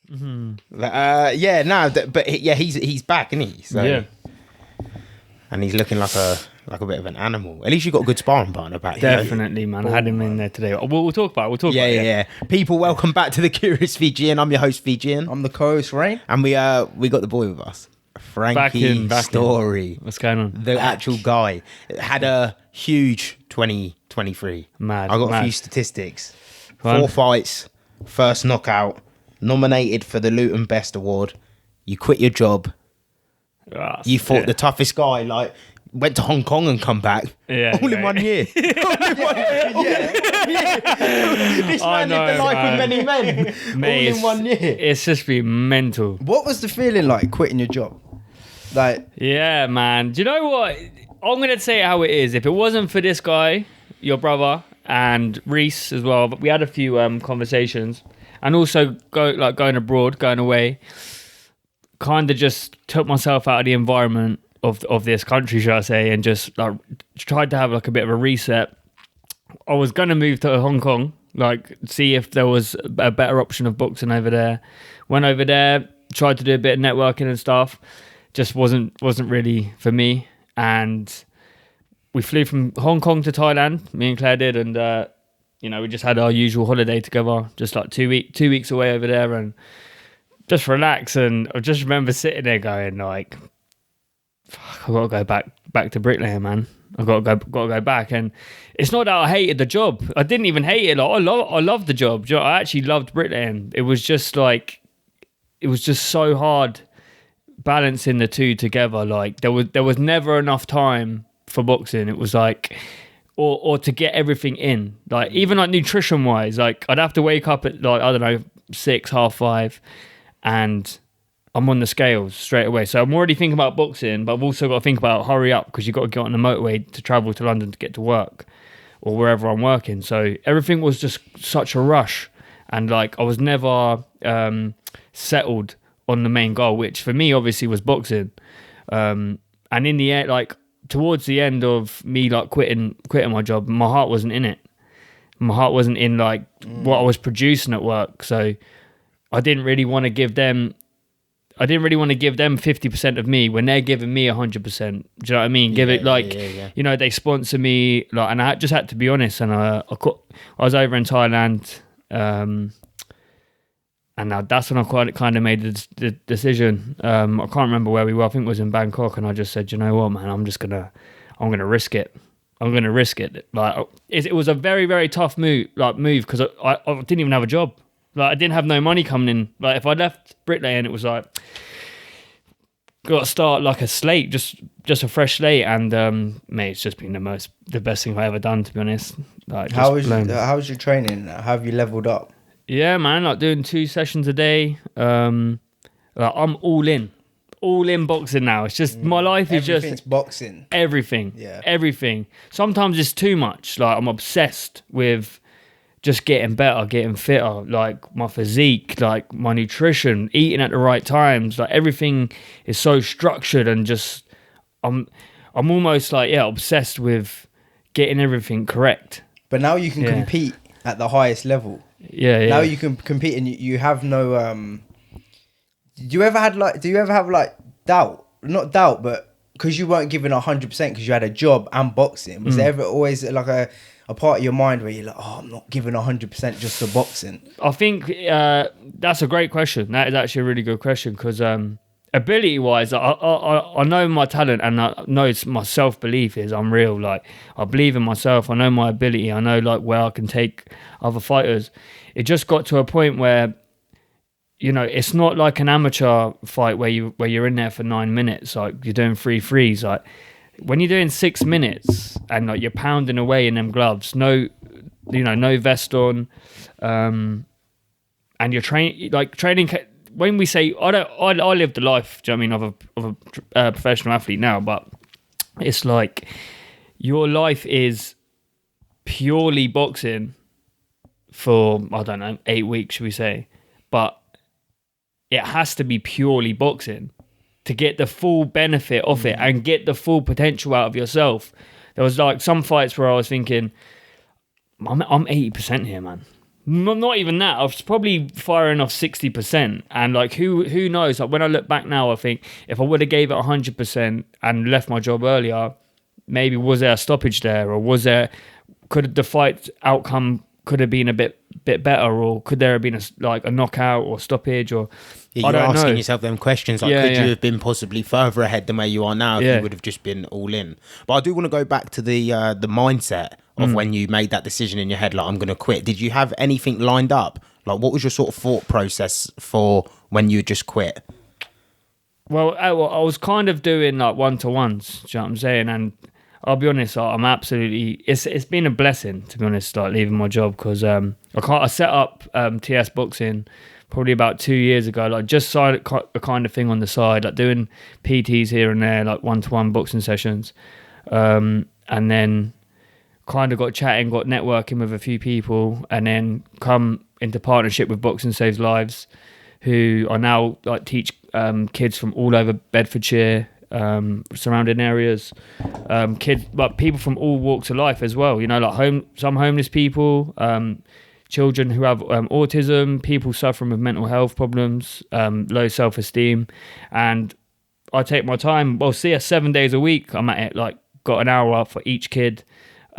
He's back, isn't he? So, Yeah. and he's looking like a bit of an animal. At least you got a good sparring partner back. Definitely, man. I had him in there today. We'll talk about it. We'll talk about it. Yeah. People, welcome back to the Curious Fijian. I'm your host, Fijian. I'm the co-host, Rain. And we got the boy with us. Frankie Storey. What's going on? The actual guy. Had a huge 2023. Mad. I got a few statistics. 4 fights, first knockout, nominated for the Luton Best Award. You quit your job. You fought the toughest guy, like went to Hong Kong and come back. All in 1 year. This man lived a life with many men. Mate, all in 1 year. It's just been mental. What was the feeling like quitting your job? Like, yeah, man. Do you know what? I'm gonna say it how it is. If it wasn't for this guy, your brother, and Reese as well, but we had a few conversations, and also going abroad, going away. Kind of just took myself out of the environment of this country, shall I say, and just like tried to have like a bit of a reset. I was gonna move to Hong Kong, like see if there was a better option of boxing over there. Went over there, tried to do a bit of networking and stuff. Just wasn't really for me. And we flew from Hong Kong to Thailand. Me and Claire did, and we just had our usual holiday together, just like 2 weeks away over there, and just relax. And I just remember sitting there going like, fuck, I gotta go back to bricklayer, man. I gotta go back. And it's not that I hated the job. I didn't even hate it. Like, I loved the job. I actually loved bricklaying. It was just so hard balancing the two together. Like there was never enough time for boxing. It was like, or to get everything in. Like even like nutrition wise, like I'd have to wake up at like, I don't know, 6, 5:30, and I'm on the scales straight away. So I'm already thinking about boxing, but I've also got to think about hurry up because you've got to get on the motorway to travel to London to get to work or wherever I'm working. So everything was just such a rush, and like I was never settled on the main goal, which for me obviously was boxing. And in the end, like towards the end of me like quitting my job, my heart wasn't in it. My heart wasn't in like what I was producing at work. So I didn't really want to give them 50% of me when they're giving me 100%. Do you know what I mean? Give it like, they sponsor me, like, and I just had to be honest. And I was over in Thailand, and that's when I kind of made the decision. I can't remember where we were. I think it was in Bangkok, and I just said, you know what, man, I'm gonna risk it. I'm gonna risk it. Like it was a very, very tough move because I didn't even have a job. Like I didn't have no money coming in. Like if I left bricklaying, it was like got to start like a slate, just a fresh slate. And mate, it's just been the best thing I've ever done, to be honest. Like how was your training? How have you leveled up? Yeah, man, like doing 2 sessions a day. Like I'm all in boxing now. It's just my life is just everything's boxing. Everything. Yeah. Everything. Sometimes it's too much. Like I'm obsessed with just getting better, getting fitter, like my physique, like my nutrition, eating at the right times. Like everything is so structured, and just I'm almost like obsessed with getting everything correct. But now you can compete at the highest level. Yeah. Now you can compete, and you have no. Do you ever have like doubt? Not doubt, but because you weren't given 100% because you had a job and boxing. Was there ever always like a part of your mind where you're like, oh, I'm not giving 100% just to boxing? I think that's a great question. That is actually a really good question because ability-wise, I know my talent, and I know my self-belief is unreal. Like I believe in myself. I know my ability. I know like where I can take other fighters. It just got to a point where, it's not like an amateur fight where you're in there for 9 minutes, like you're doing 3 threes. Like when you're doing 6 minutes and like you're pounding away in them gloves, no vest on, and you're training. When we say I live the life, do you know what I mean, of a professional athlete now, but it's like your life is purely boxing for, I don't know, 8 weeks, should we say, but it has to be purely boxing to get the full benefit of it and get the full potential out of yourself. There was like some fights where I was thinking, I'm 80% here, man. not even that. I was probably firing off 60%, and like who knows? Like when I look back now, I think if I would have gave it 100% and left my job earlier, maybe was there a stoppage there, or could the fight outcome could have been a bit better, or could there have been a knockout or stoppage, or you're asking yourself them questions like, could you have been possibly further ahead than where you are now if you would have just been all in? But I do want to go back to the mindset of when you made that decision in your head, like, I'm going to quit. Did you have anything lined up? Like, what was your sort of thought process for when you just quit? Well, I was kind of doing like one-to-ones, do you know what I'm saying? And I'll be honest, I'm absolutely... It's been a blessing, to be honest, like leaving my job, because I set up TS Boxing probably about 2 years ago, like just a kind of thing on the side, like doing PTs here and there, like one-to-one boxing sessions. And then kind of got networking with a few people, and then come into partnership with Boxing Saves Lives, who I now like teach kids from all over Bedfordshire, surrounding areas, kids, but people from all walks of life as well, you know, like some homeless people, children who have autism, people suffering with mental health problems, low self-esteem. And I take my time, 7 days a week I'm at it, like got an hour for each kid,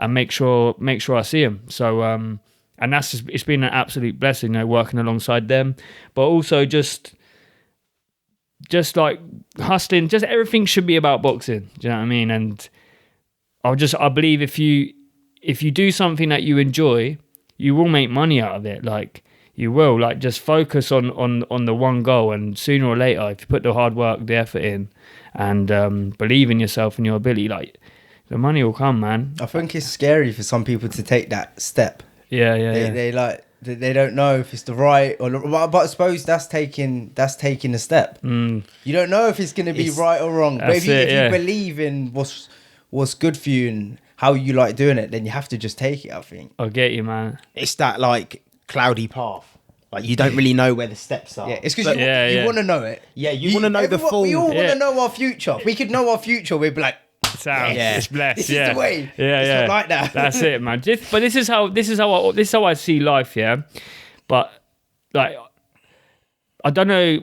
and make sure I see them. So and that's just, it's been an absolute blessing, you know, working alongside them, but also just like hustling. Just everything should be about boxing, do you know what I mean? And I believe if you do something that you enjoy, you will make money out of it. Like you will, like just focus on the one goal, and sooner or later, if you put the hard work, the effort in, and believe in yourself and your ability, like the money will come, man. I think it's scary for some people to take that step. They don't know if it's the right or but I suppose that's taking a step. You don't know if it's going to be right or wrong. But if you believe in what's good for you and how you like doing it, then you have to just take it, I think. I get you, man. It's that like cloudy path. Like you don't really know where the steps are. Yeah, it's because you want to know it. Yeah, you want to know the full... We all want to know our future. If we could know our future, we'd be like... It's blessed. This is the way. It's not like that. That's it, man. But this is how I see life. Yeah, but like I don't know,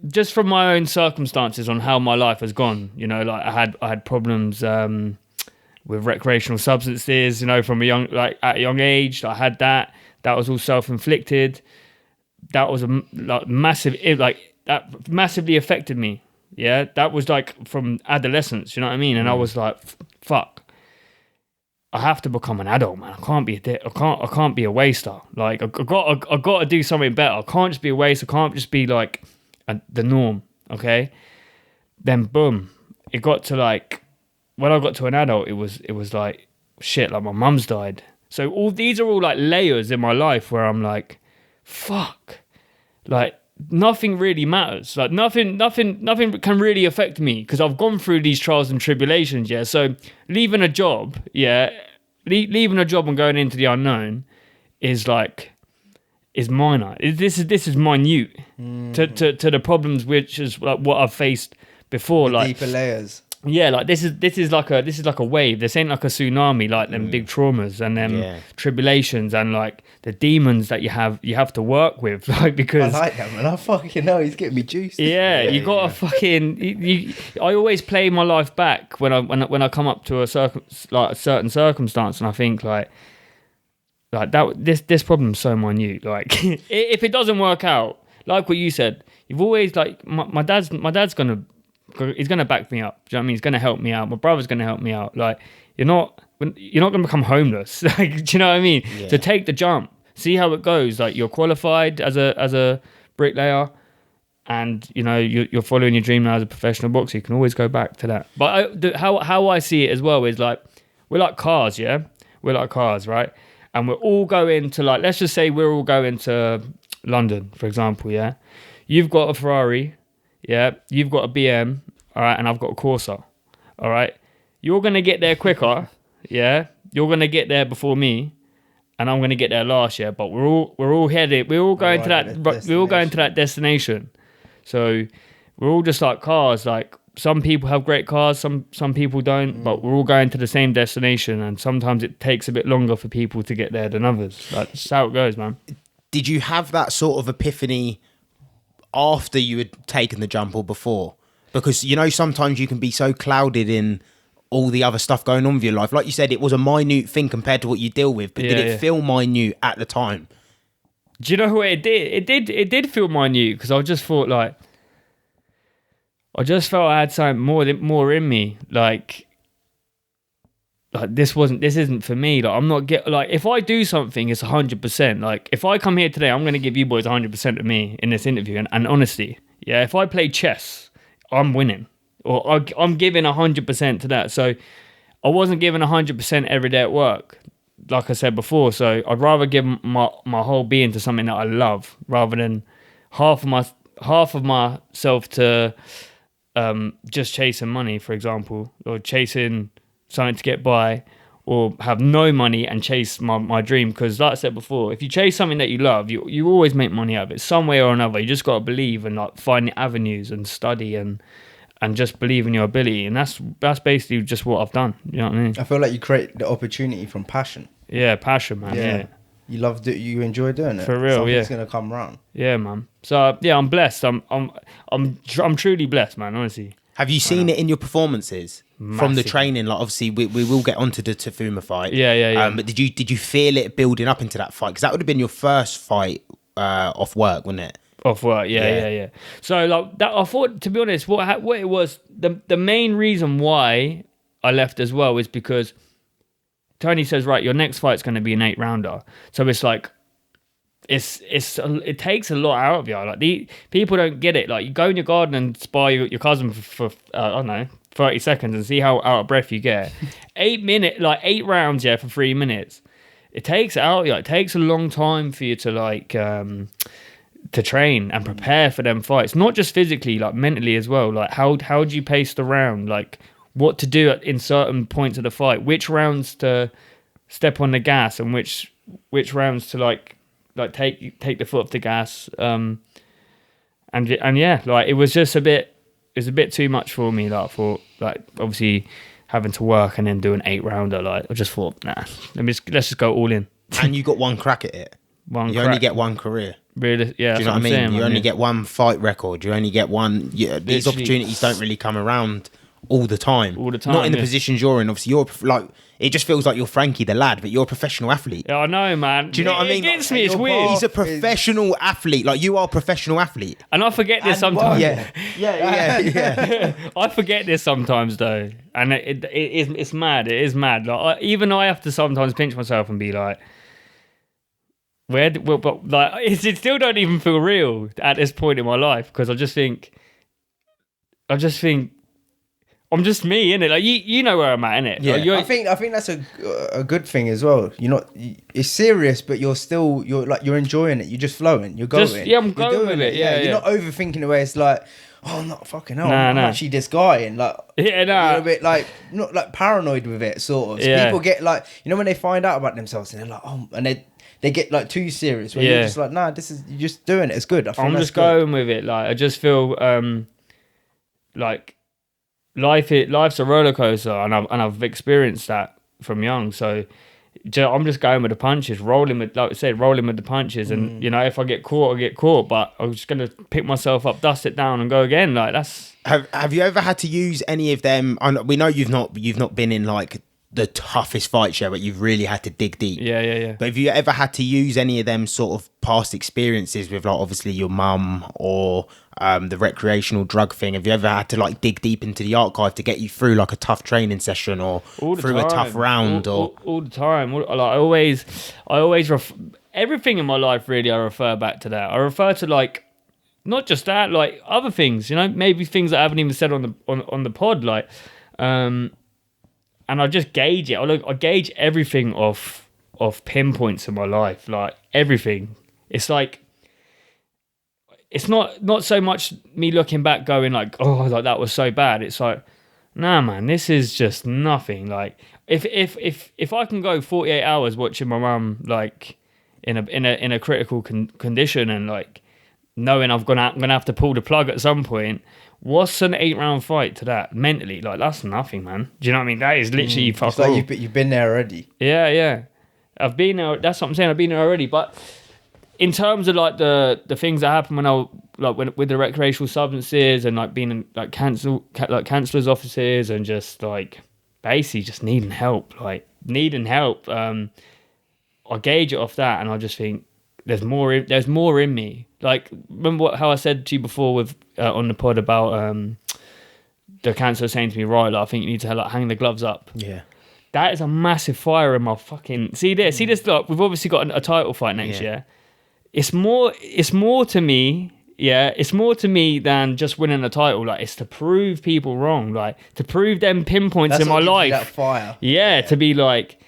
just from my own circumstances on how my life has gone. You know, like I had problems with recreational substances. You know, from at a young age, I had that. That was all self-inflicted. That was that massively affected me. Yeah, that was like from adolescence, you know what I mean? And I was like, fuck, I have to become an adult, man. I can't be I can't be a waster. Like I got to do something better. I can't just be a waste. I can't just be like the norm. Okay. Then boom, it got to like, when I got to an adult, it was like, shit, like my mum's died. So these are all like layers in my life where I'm like, fuck, like, nothing really matters. Like nothing can really affect me because I've gone through these trials and tribulations. Yeah. So leaving a job, leaving a job and going into the unknown is minor. This is minute to the problems, which is like what I've faced before. Like deeper layers. Yeah, like this is like a wave. This ain't like a tsunami, like them big traumas and them tribulations and like the demons that you have to work with. Like because I like that, man. I fucking know, he's getting me juiced. Yeah, you gotta fucking. I always play my life back when I come up to a certain circumstance, and I think like that. This problem's so minute. Like if it doesn't work out, like what you said, you've always like my dad's he's gonna back me up. Do you know what I mean? He's gonna help me out. My brother's gonna help me out. Like you're not gonna become homeless. Like, do you know what I mean? Yeah. So take the jump, see how it goes. Like you're qualified as a bricklayer, and you know you're following your dream now as a professional boxer. You can always go back to that. But how I see it as well is like we're like cars. Yeah, we're like cars, right? And we're all going to like, let's just say we're all going to London, for example. Yeah, you've got a Ferrari. Yeah, you've got a BM, all right, and I've got a Corsa, all right. You're gonna get there quicker, yeah. You're gonna get there before me, and I'm gonna get there last, yeah. But we're all headed. We're all going to that. We're all going to that destination. So we're all just like cars. Like some people have great cars, some people don't, but we're all going to the same destination, and sometimes it takes a bit longer for people to get there than others. Like, that's how it goes, man. Did you have that sort of epiphany after you had taken the jump or before? Because, you know, sometimes you can be so clouded in all the other stuff going on with your life. Like you said, it was a minute thing compared to what you deal with, but did it feel minute at the time? Do you know what it did? It did feel minute, because I just thought, like, I just felt I had something more in me. Like this isn't for me. Like, I'm not like, if I do something, it's 100%. Like, if I come here today, I'm going to give you boys 100% of me in this interview, and honesty. Yeah, if I play chess, I'm winning, or I'm giving 100% to that. So I wasn't giving 100% every day at work, like I said before. So I'd rather give my whole being to something that I love, rather than half of myself to just chasing money, for example, or chasing something to get by, or have no money and chase my dream. Because like I said before, if you chase something that you love, you always make money out of it some way or another. You just got to believe and like find the avenues and study and just believe in your ability. And that's basically just what I've done. You know what I mean? I feel like you create the opportunity from passion. Yeah, passion, man. Yeah. You love it. You enjoy doing it. For real, Something's gonna come around. Yeah, man. So yeah, I'm blessed. I'm truly blessed, man. Honestly. Have you seen it in your performances from the training? Like, obviously, we will get onto the Tafuma fight. Yeah. But did you feel it building up into that fight? Because that would have been your first fight off work, wouldn't it? Off work, yeah. So like that, I thought, to be honest, what it was, the main reason why I left as well is because Tony says, right, your next fight's going to be an 8-rounder. So it's like, it takes a lot out of you. Like, the people don't get it. Like, you go in your garden and spar your cousin for I don't know, 30 seconds and see how out of breath you get. 8 rounds, for 3 minutes. It takes it out of you. It takes a long time for you to like to train and prepare for them fights. Not just physically, like mentally as well. Like, how do you pace the round? Like, what to do in certain points of the fight, which rounds to step on the gas, and which rounds to like take the foot off the gas. And yeah, like, it was just a bit too much for me. Like, for like, obviously having to work and then do an 8-rounder. Like, I just thought, nah, let's just go all in. And you got one crack at it. You only get one career. Really, yeah. Do you know what I mean? Saying, you only get one fight record. You only get one. Yeah, these opportunities don't really come around all the time. Not in the positions you're in. Obviously, you're like, it just feels like you're Frankie the lad, but you're a professional athlete. Yeah, I know, man. Do you know what I mean? It gets me. It's weird. He's a professional athlete. Like, you are a professional athlete. And I forget this sometimes. Yeah. I forget this sometimes though, and it's mad. It is mad. Like, even I have to sometimes pinch myself and be like, but like, it still don't even feel real at this point in my life, because I just think I'm just me, innit? Like, you know where I'm at, innit? Yeah. Like, I think that's a good thing as well. You're not, it's serious, but you're enjoying it. You're just flowing. You're going. I'm going with it. Yeah, You're not overthinking the way it's like, oh, not fucking hell. Nah. I'm actually this guy, and like, you're a bit like, not like paranoid with it, sort of. So people get like, you know, when they find out about themselves and they're like, oh, and they get like too serious. When you're just like, nah, you're just doing it. It's good. I'm just going with it. Like, I just feel like life's a roller coaster, and I've experienced that from young. So I'm just going with the punches, rolling with the punches. And you know, if I get caught, I get caught. But I'm just gonna pick myself up, dust it down, and go again. Like, that's. Have you ever had to use any of them? We know you've not been in like the toughest fights yet, but you've really had to dig deep. Yeah. But have you ever had to use any of them sort of past experiences with, like, obviously your mum or the recreational drug thing? Have you ever had to like dig deep into the archive to get you through like a tough training session or through a tough round? All the time. Like, I always everything in my life, really, I refer back to that. I refer to, like, not just that, like other things, you know, maybe things that I haven't even said on the pod, like, and I just gauge it. I gauge everything off pinpoints in my life, like everything. It's like, it's not so much me looking back going like, oh, like that was so bad. It's like, nah, man, this is just nothing. Like, if I can go 48 hours watching my mum like in a critical condition, and like knowing I'm gonna have to pull the plug at some point. What's an 8-round fight to that mentally? Like, that's nothing, man. Do you know what I mean? That is literally fuck It's like you've been there already. Yeah. I've been there. That's what I'm saying. I've been there already. But in terms of like the things that happen with the recreational substances and like being in like counsellors' offices and just like basically just needing help. I gauge it off that, and I just think there's more in me. Like, remember how I said to you before with on the pod about the counsellor saying to me, right, like, I think you need to like hang the gloves up. Yeah. That is a massive fire in my fucking... See this, look, we've obviously got a title fight next year. It's more to me, it's more to me than just winning a title. Like, it's to prove people wrong, like, to prove them pinpoints in my life. That fire. Yeah, to be like,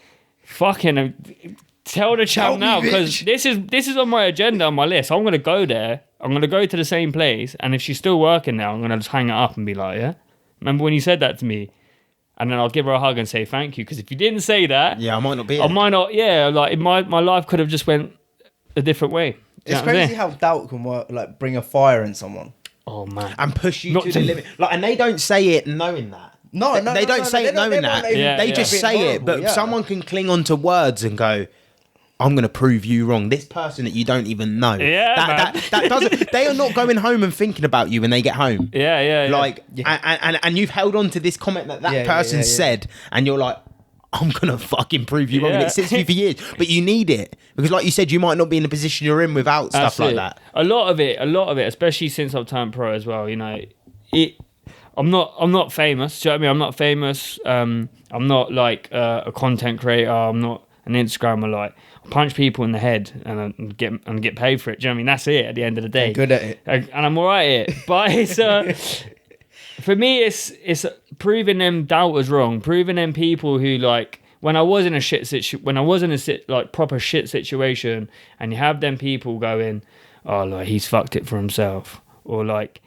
fucking... Tell the champ now, because this is on my agenda, on my list. I'm going to go there. I'm going to go to the same place. And if she's still working there, I'm going to just hang it up and be like, yeah? Remember when you said that to me? And then I'll give her a hug and say thank you. Because if you didn't say that... Yeah, I might not be like my life could have just went a different way. It's crazy how doubt can work, like bring a fire in someone. Oh, man. And push you to the limit. Like, and they don't say it knowing that. They don't say it knowing that. They just say it. But someone can cling on to words and go... I'm going to prove you wrong. This person that you don't even know. Yeah, that doesn't. They are not going home and thinking about you when they get home. Yeah. Like, and you've held on to this comment that person said, and you're like, I'm going to fucking prove you wrong. And it sits with you for years. But you need it. Because like you said, you might not be in the position you're in without stuff like that. A lot of it, especially since I've turned pro as well, you know, I'm not famous. Do you know what I mean? I'm not famous. I'm not like a content creator. I'm not an Instagrammer. Like, punch people in the head and get paid for it. Do you know what I mean? That's it at the end of the day. I'm good at it. And I'm all right at it. But it's for me, it's proving them doubters wrong. Proving them people who, like, when I was in a proper shit situation, and you have them people going, oh, like, he's fucked it for himself, or like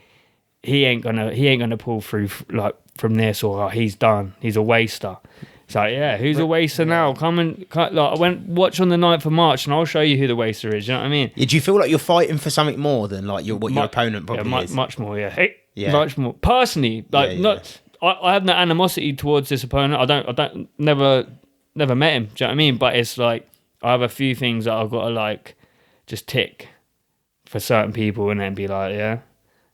he ain't gonna pull through like from this, or oh, he's done. He's a waster. It's like, yeah, who's a waster now? I went watch on the 9th of March and I'll show you who the waster is. You know what I mean? Do you feel like you're fighting for something more than like your opponent probably is? Much more, yeah. Much more. Personally, like I have no animosity towards this opponent. I don't never met him. Do you know what I mean? But it's like I have a few things that I've got to like just tick for certain people and then be like, yeah,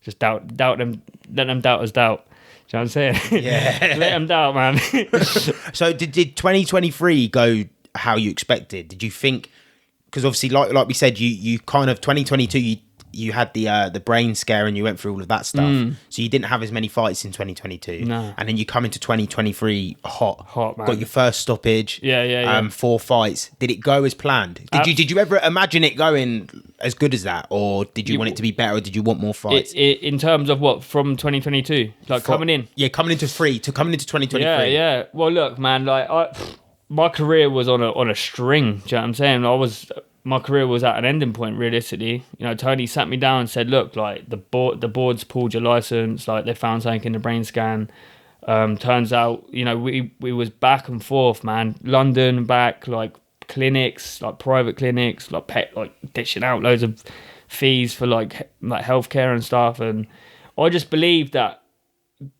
just doubt them, let them doubt us doubt. Do you know what I'm saying? Yeah. Let them down, man. So did 2023 go how you expected? Did you think, because obviously like we said, you kind of 2022 you had the brain scare and you went through all of that stuff. So you didn't have as many fights in 2022. No. And then you come into 2023 hot, man. Got your first stoppage. Yeah. 4 fights. Did it go as planned? Did you ever imagine it going as good as that, or did you want it to be better, or did you want more fights? In terms of what, from 2022, like coming in? Yeah, coming into 2023. Yeah. Well, look, man, like my career was on a string. Do you know what I'm saying? My career was at an ending point, realistically. You know, Tony sat me down and said, look, like the board's pulled your license, like they found something in the brain scan. Turns out, you know, we was back and forth, man. London back, like clinics, like private clinics, like dishing out loads of fees for like healthcare and stuff. And I just believed that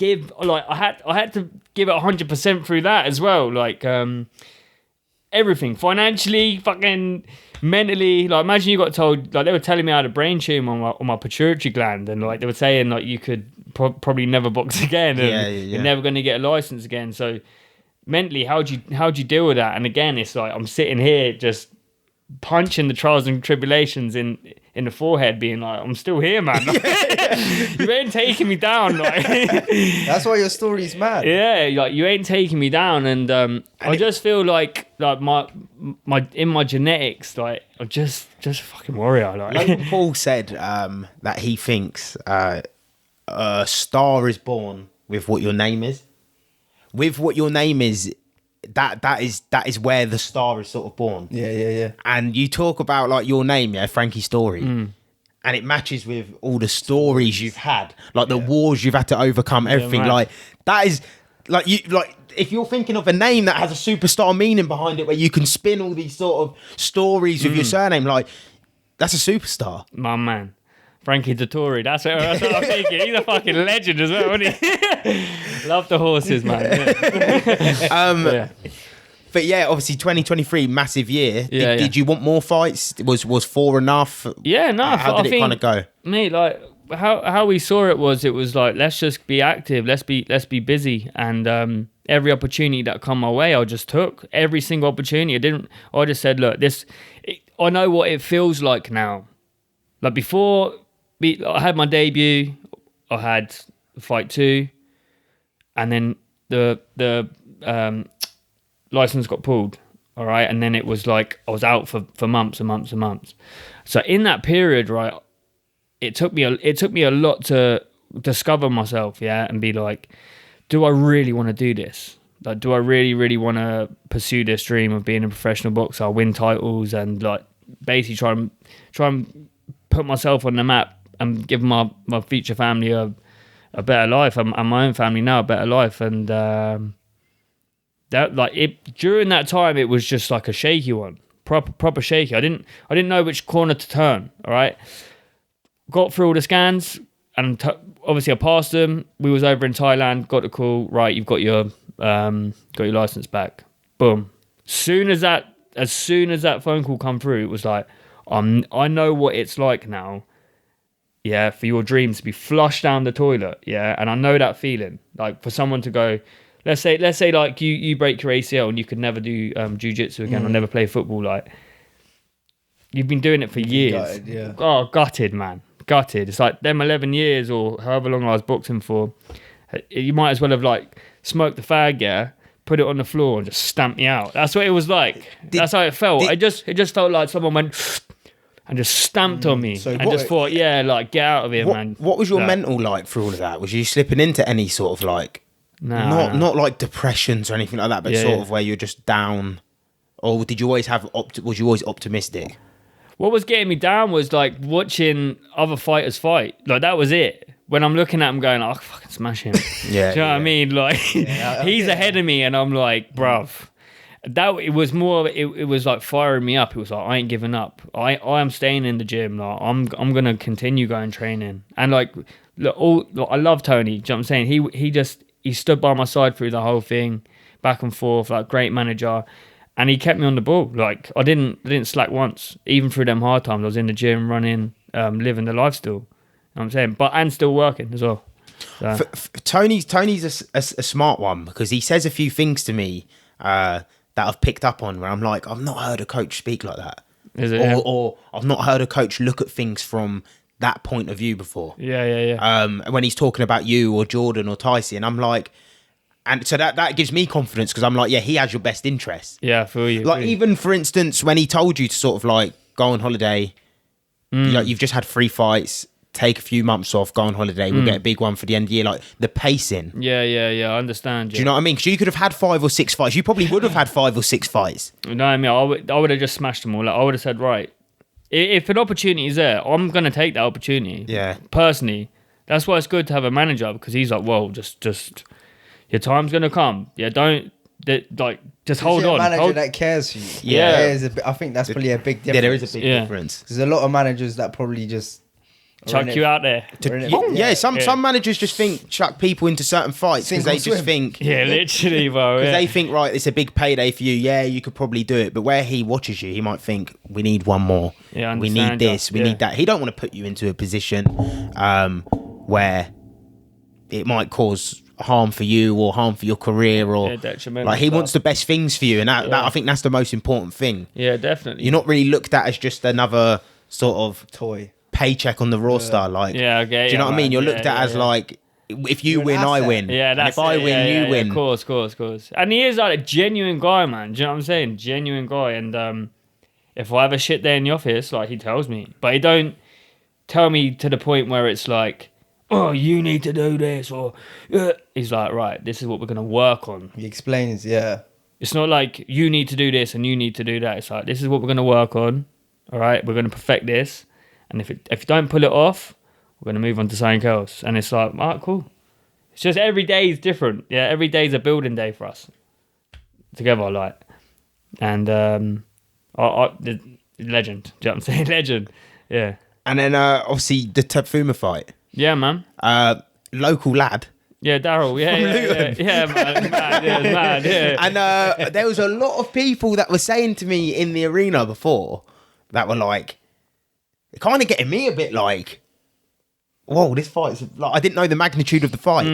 I had to give it 100% through that as well. Like everything, financially, fucking mentally. Like, imagine you got told, like, they were telling me I had a brain tumor on my pituitary gland, and like they were saying like you could probably never box again, and you're never going to get a license again. So mentally, how'd you deal with that? And again, it's like I'm sitting here just punching the trials and tribulations in the forehead, being like, I'm still here, man. You ain't taking me down. Like, that's why your story's mad. Yeah, like you ain't taking me down, and I just feel like my in my genetics, like I'm just a fucking warrior. Like Logan Paul said that he thinks a star is born with what your name is. With what your name is, that is where the star is sort of born. Yeah. And you talk about like your name, Frankie Storey, and it matches with all the stories you've had, like the wars you've had to overcome, everything. Like that is like you like. If you're thinking of a name that has a superstar meaning behind it, where you can spin all these sort of stories with your surname, like that's a superstar. My man. Frankie Storey. That's what I'm thinking. He's a fucking legend as well, isn't he? Love the horses, man. Yeah. But yeah, obviously 2023, massive year. Did you want more fights? Was 4 enough? Yeah, no. How did it kind of go? Mate, like how we saw it was like, let's just be active, let's be busy, and every opportunity that come my way I just took. Every single opportunity. I just said, look, I know what it feels like now. Like before I had my debut, I had fight 2, and then the license got pulled. All right, and then it was like I was out for months and months and months. So in that period, right, it took me a lot to discover myself, and be like, do I really want to do this? Like, do I really, really want to pursue this dream of being a professional boxer, win titles, and like basically try and put myself on the map and give my future family a better life, and my own family now a better life, and that like it during that time it was just like a shaky one, proper shaky. I didn't know which corner to turn. All right, got through all the scans, and obviously I passed them. We was over in Thailand, got the call, right, you've got your license back. Boom. As soon as that phone call come through, it was like, I know what it's like now, for your dreams to be flushed down the toilet, and I know that feeling, like for someone to go, let's say like you break your ACL and you could never do jiu-jitsu again or never play football, like you've been doing it for years. Gutted, gutted, man. Gutted. It's like them 11 years or however long I was boxing for, you might as well have like smoked the fag, put it on the floor and just stamped me out. That's what it was like. That's how it felt. It just felt like someone went and just stamped on me, and just thought, like, get out of here, man. What was your mental like for all of that? Was you slipping into any sort of like, not like depressions or anything like that, but sort of where you're just down, or did you always was you always optimistic? What was getting me down was like watching other fighters fight. Like that was it. When I'm looking at him going, I fucking smash him. Do you know what I mean? Like he's ahead of me, and I'm like, bruv. It was more. It was like firing me up. It was like, I ain't giving up. I am staying in the gym. Like I'm gonna continue going training. And like, I love Tony. Do you know what I'm saying? He stood by my side through the whole thing, back and forth. Like great manager, and he kept me on the ball. Like I didn't slack once, even through them hard times. I was in the gym, running, living the life still. You know what I'm saying? And still working as well. So. Tony's a smart one, because he says a few things to me that I've picked up on, where I'm like, I've not heard a coach speak like that. Is it? Or I've not heard a coach look at things from that point of view before. Yeah. When he's talking about you or Jordan or Tyson, I'm like, and so that gives me confidence, because I'm like, he has your best interest. Yeah, I feel you. Like even for instance, when he told you to sort of like go on holiday, you've just had 3 fights, take a few months off, go on holiday, we'll get a big one for the end of the year, like the pacing. Yeah, I understand. Do you know what I mean? Because you could have had 5 or 6 fights. You probably would have had 5 or 6 fights. No, I mean, I would have just smashed them all. Like, I would have said, right, if an opportunity is there, I'm going to take that opportunity. Yeah. Personally. That's why it's good to have a manager, because he's like, well, just your time's going to come. Yeah, just hold on. A manager that cares for you. Yeah. I think that's probably a big difference. Yeah, there is a big difference. There's a lot of managers that probably just chuck you out there. Some managers just think chuck people into certain fights because they just think. Yeah, literally, bro. Because they think, right, it's a big payday for you. Yeah, you could probably do it. But where he watches you, he might think, we need one more. Yeah, we need this. We need that. He don't want to put you into a position where it might cause harm for you or harm for your career, or like he wants the best things for you, and that I think that's the most important thing. Yeah, definitely. You're not really looked at as just another sort of toy paycheck on the raw star, like okay. Do you know what I mean? You're looked at as like, if you win, I win. Yeah, that's if I win, you win. Of course. And he is like a genuine guy, man. Do you know what I'm saying? Genuine guy. And if I have a shit day in the office, like he tells me, but he don't tell me to the point where it's like, oh, you need to do this, or he's like, right, this is what we're gonna work on. He explains, yeah. It's not like you need to do this and you need to do that. It's like, this is what we're gonna work on. All right, we're gonna perfect this, and if you don't pull it off, we're gonna move on to something else. And it's like, all right, cool. It's just every day is different. Yeah, every day is a building day for us together, like. And the legend. Do you know what I'm saying? Legend. Yeah. And then obviously the Tefuma fight. Yeah, man. Local lad. Yeah, Daryl. Yeah, man. Mad, yeah. And there was a lot of people that were saying to me in the arena before that were like, kind of getting me a bit like, whoa, this fight's like, I didn't know the magnitude of the fight.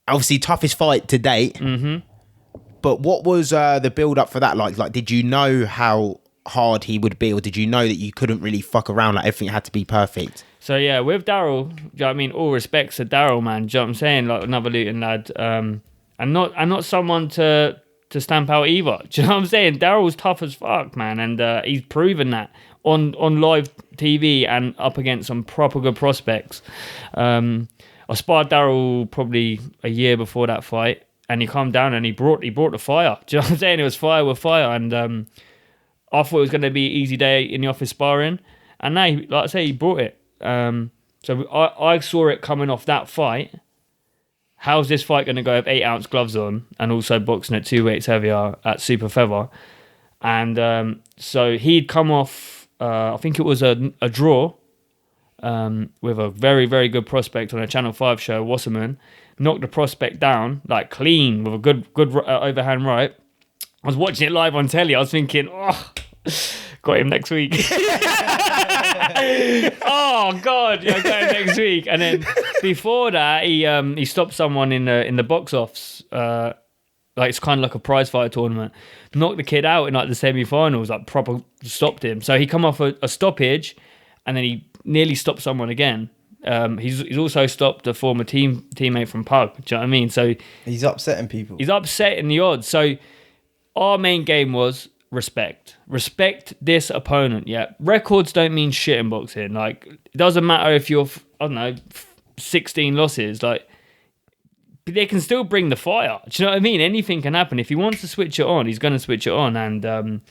Obviously, toughest fight to date. Mm-hmm. But what was the build up for that like? Like, did you know how hard he would be, or did you know that you couldn't really fuck around? Like, everything had to be perfect. So yeah, with Daryl, do you know what I mean? All respects to Daryl, man. Do you know what I'm saying? Like, another Luton lad, and not someone to stamp out either. Do you know what I'm saying? Daryl's tough as fuck, man, and he's proven that on live TV and up against some proper good prospects. I sparred Daryl probably a year before that fight, and he come down and he brought the fire. Do you know what I'm saying? It was fire with fire, and I thought it was going to be an easy day in the office sparring, and now, like I say, he brought it. So I saw it coming off that fight. How's this fight going to go with 8-ounce gloves on and also boxing at 2 weights heavier at super feather? And so he'd come off, I think it was a draw with a very, very good prospect on a Channel 5 show, Wasserman. Knocked the prospect down, like clean, with a good overhand right. I was watching it live on telly. I was thinking, oh, got him next week. Oh God, yeah, got him next week. And then before that, he stopped someone in the box offs. Like, it's kind of like a prize fighter tournament. Knocked the kid out in like the semi-finals. Like, proper stopped him. So he come off a stoppage, and then he nearly stopped someone again. He's also stopped a former teammate from Pug. Do you know what I mean? So he's upsetting people. He's upsetting the odds. So our main game was respect this opponent. Yeah, records don't mean shit in boxing. Like, it doesn't matter if you're, I don't know, 16 losses. Like, they can still bring the fire. Do you know what I mean? Anything can happen. If he wants to switch it on, he's going to switch it on. And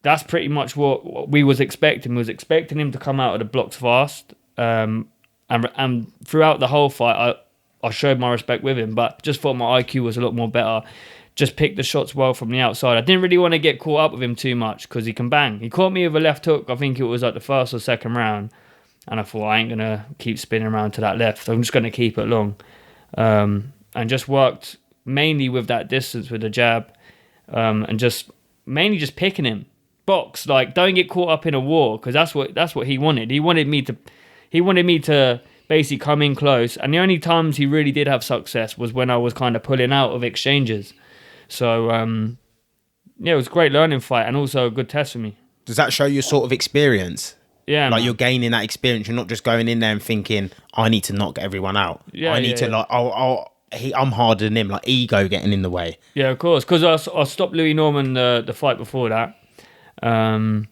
that's pretty much what we was expecting. We was expecting him to come out of the blocks fast. And throughout the whole fight, I showed my respect with him, but just thought my IQ was a lot more better. Just picked the shots well from the outside. I didn't really want to get caught up with him too much because he can bang. He caught me with a left hook. I think it was like the first or second round. And I thought, I ain't going to keep spinning around to that left. I'm just going to keep it long. And just worked mainly with that distance with the jab. And just mainly just picking him. Box. Like, don't get caught up in a war, because that's what he wanted. He wanted me to basically come in close. And the only times he really did have success was when I was kind of pulling out of exchanges. So, yeah, it was a great learning fight and also a good test for me. Does that show your sort of experience? Yeah, like, man, you're gaining that experience. You're not just going in there and thinking, I need to knock everyone out. Yeah, I need to like, I'm harder than him. Like, ego getting in the way. Yeah, of course. Because I stopped Louis Norman the fight before that, and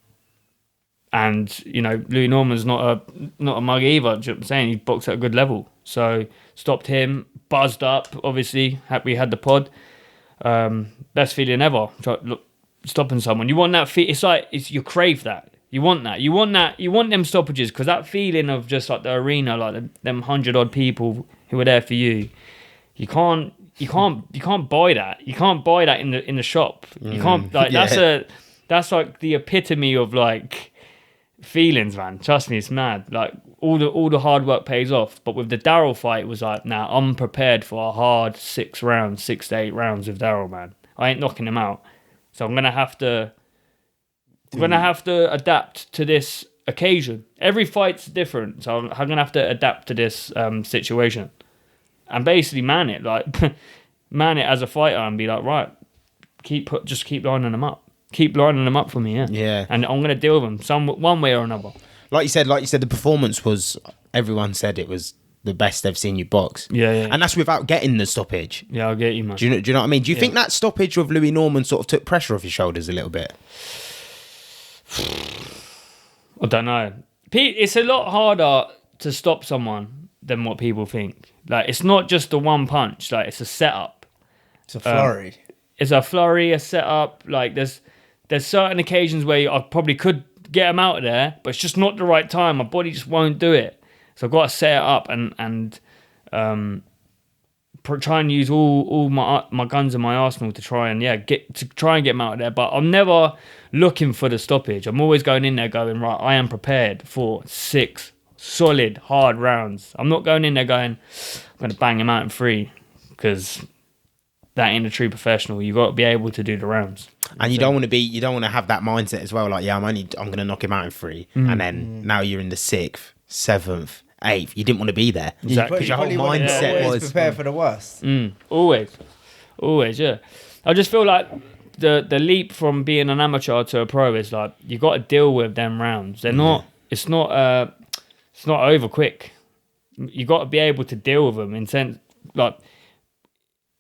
you know, Louis Norman's not a mug either. Do you know what I'm saying? He boxed at a good level. So stopped him, buzzed up. Obviously, we had the pod. Best feeling ever. Stopping someone. You want that it's like you crave that. You want that. You want them stoppages, because that feeling of just like the arena, like them 100-odd people who are there for you. You can't buy that. You can't buy that in the shop. You can't, like, yeah. That's like the epitome of like feelings, man. Trust me, it's mad. Like, all the hard work pays off. But with the Daryl fight, it was like, nah, I'm prepared for a hard 6 to 8 rounds with Daryl, man. I ain't knocking him out. So I'm gonna have to adapt to this occasion. Every fight's different, so I'm gonna have to adapt to this situation, and basically man it as a fighter, and be like, right, just keep lining them up. Keep lining them up for me, yeah. And I'm gonna deal with them one way or another. Like you said, the performance was. Everyone said it was the best they've seen you box. Yeah. And that's without getting the stoppage. Yeah, I'll get you, man. Do you know what I mean? Do you think that stoppage with Louis Norman sort of took pressure off your shoulders a little bit? I don't know. It's a lot harder to stop someone than what people think. Like, it's not just the one punch. Like, it's a setup. It's a flurry. A setup. Like, there's certain occasions where I probably could get him out of there, but it's just not the right time. My body just won't do it. So I've got to set it up and try and use all my guns in my arsenal to try and get him out of there. But I'm never looking for the stoppage. I'm always going in there going, right, I am prepared for 6 solid hard rounds. I'm not going in there going, I'm going to bang him out in 3, because that ain't a true professional. You got to be able to do the rounds. And you don't want to have that mindset as well. Like, I'm going to knock him out in 3, and then now you're in the 6th, 7th, 8th. You didn't want to be there. Exactly. Because your whole mindset was prepare for the worst. Always, yeah. I just feel like the leap from being an amateur to a pro is like you got to deal with them rounds. They're not. It's not over quick. You got to be able to deal with them in sense like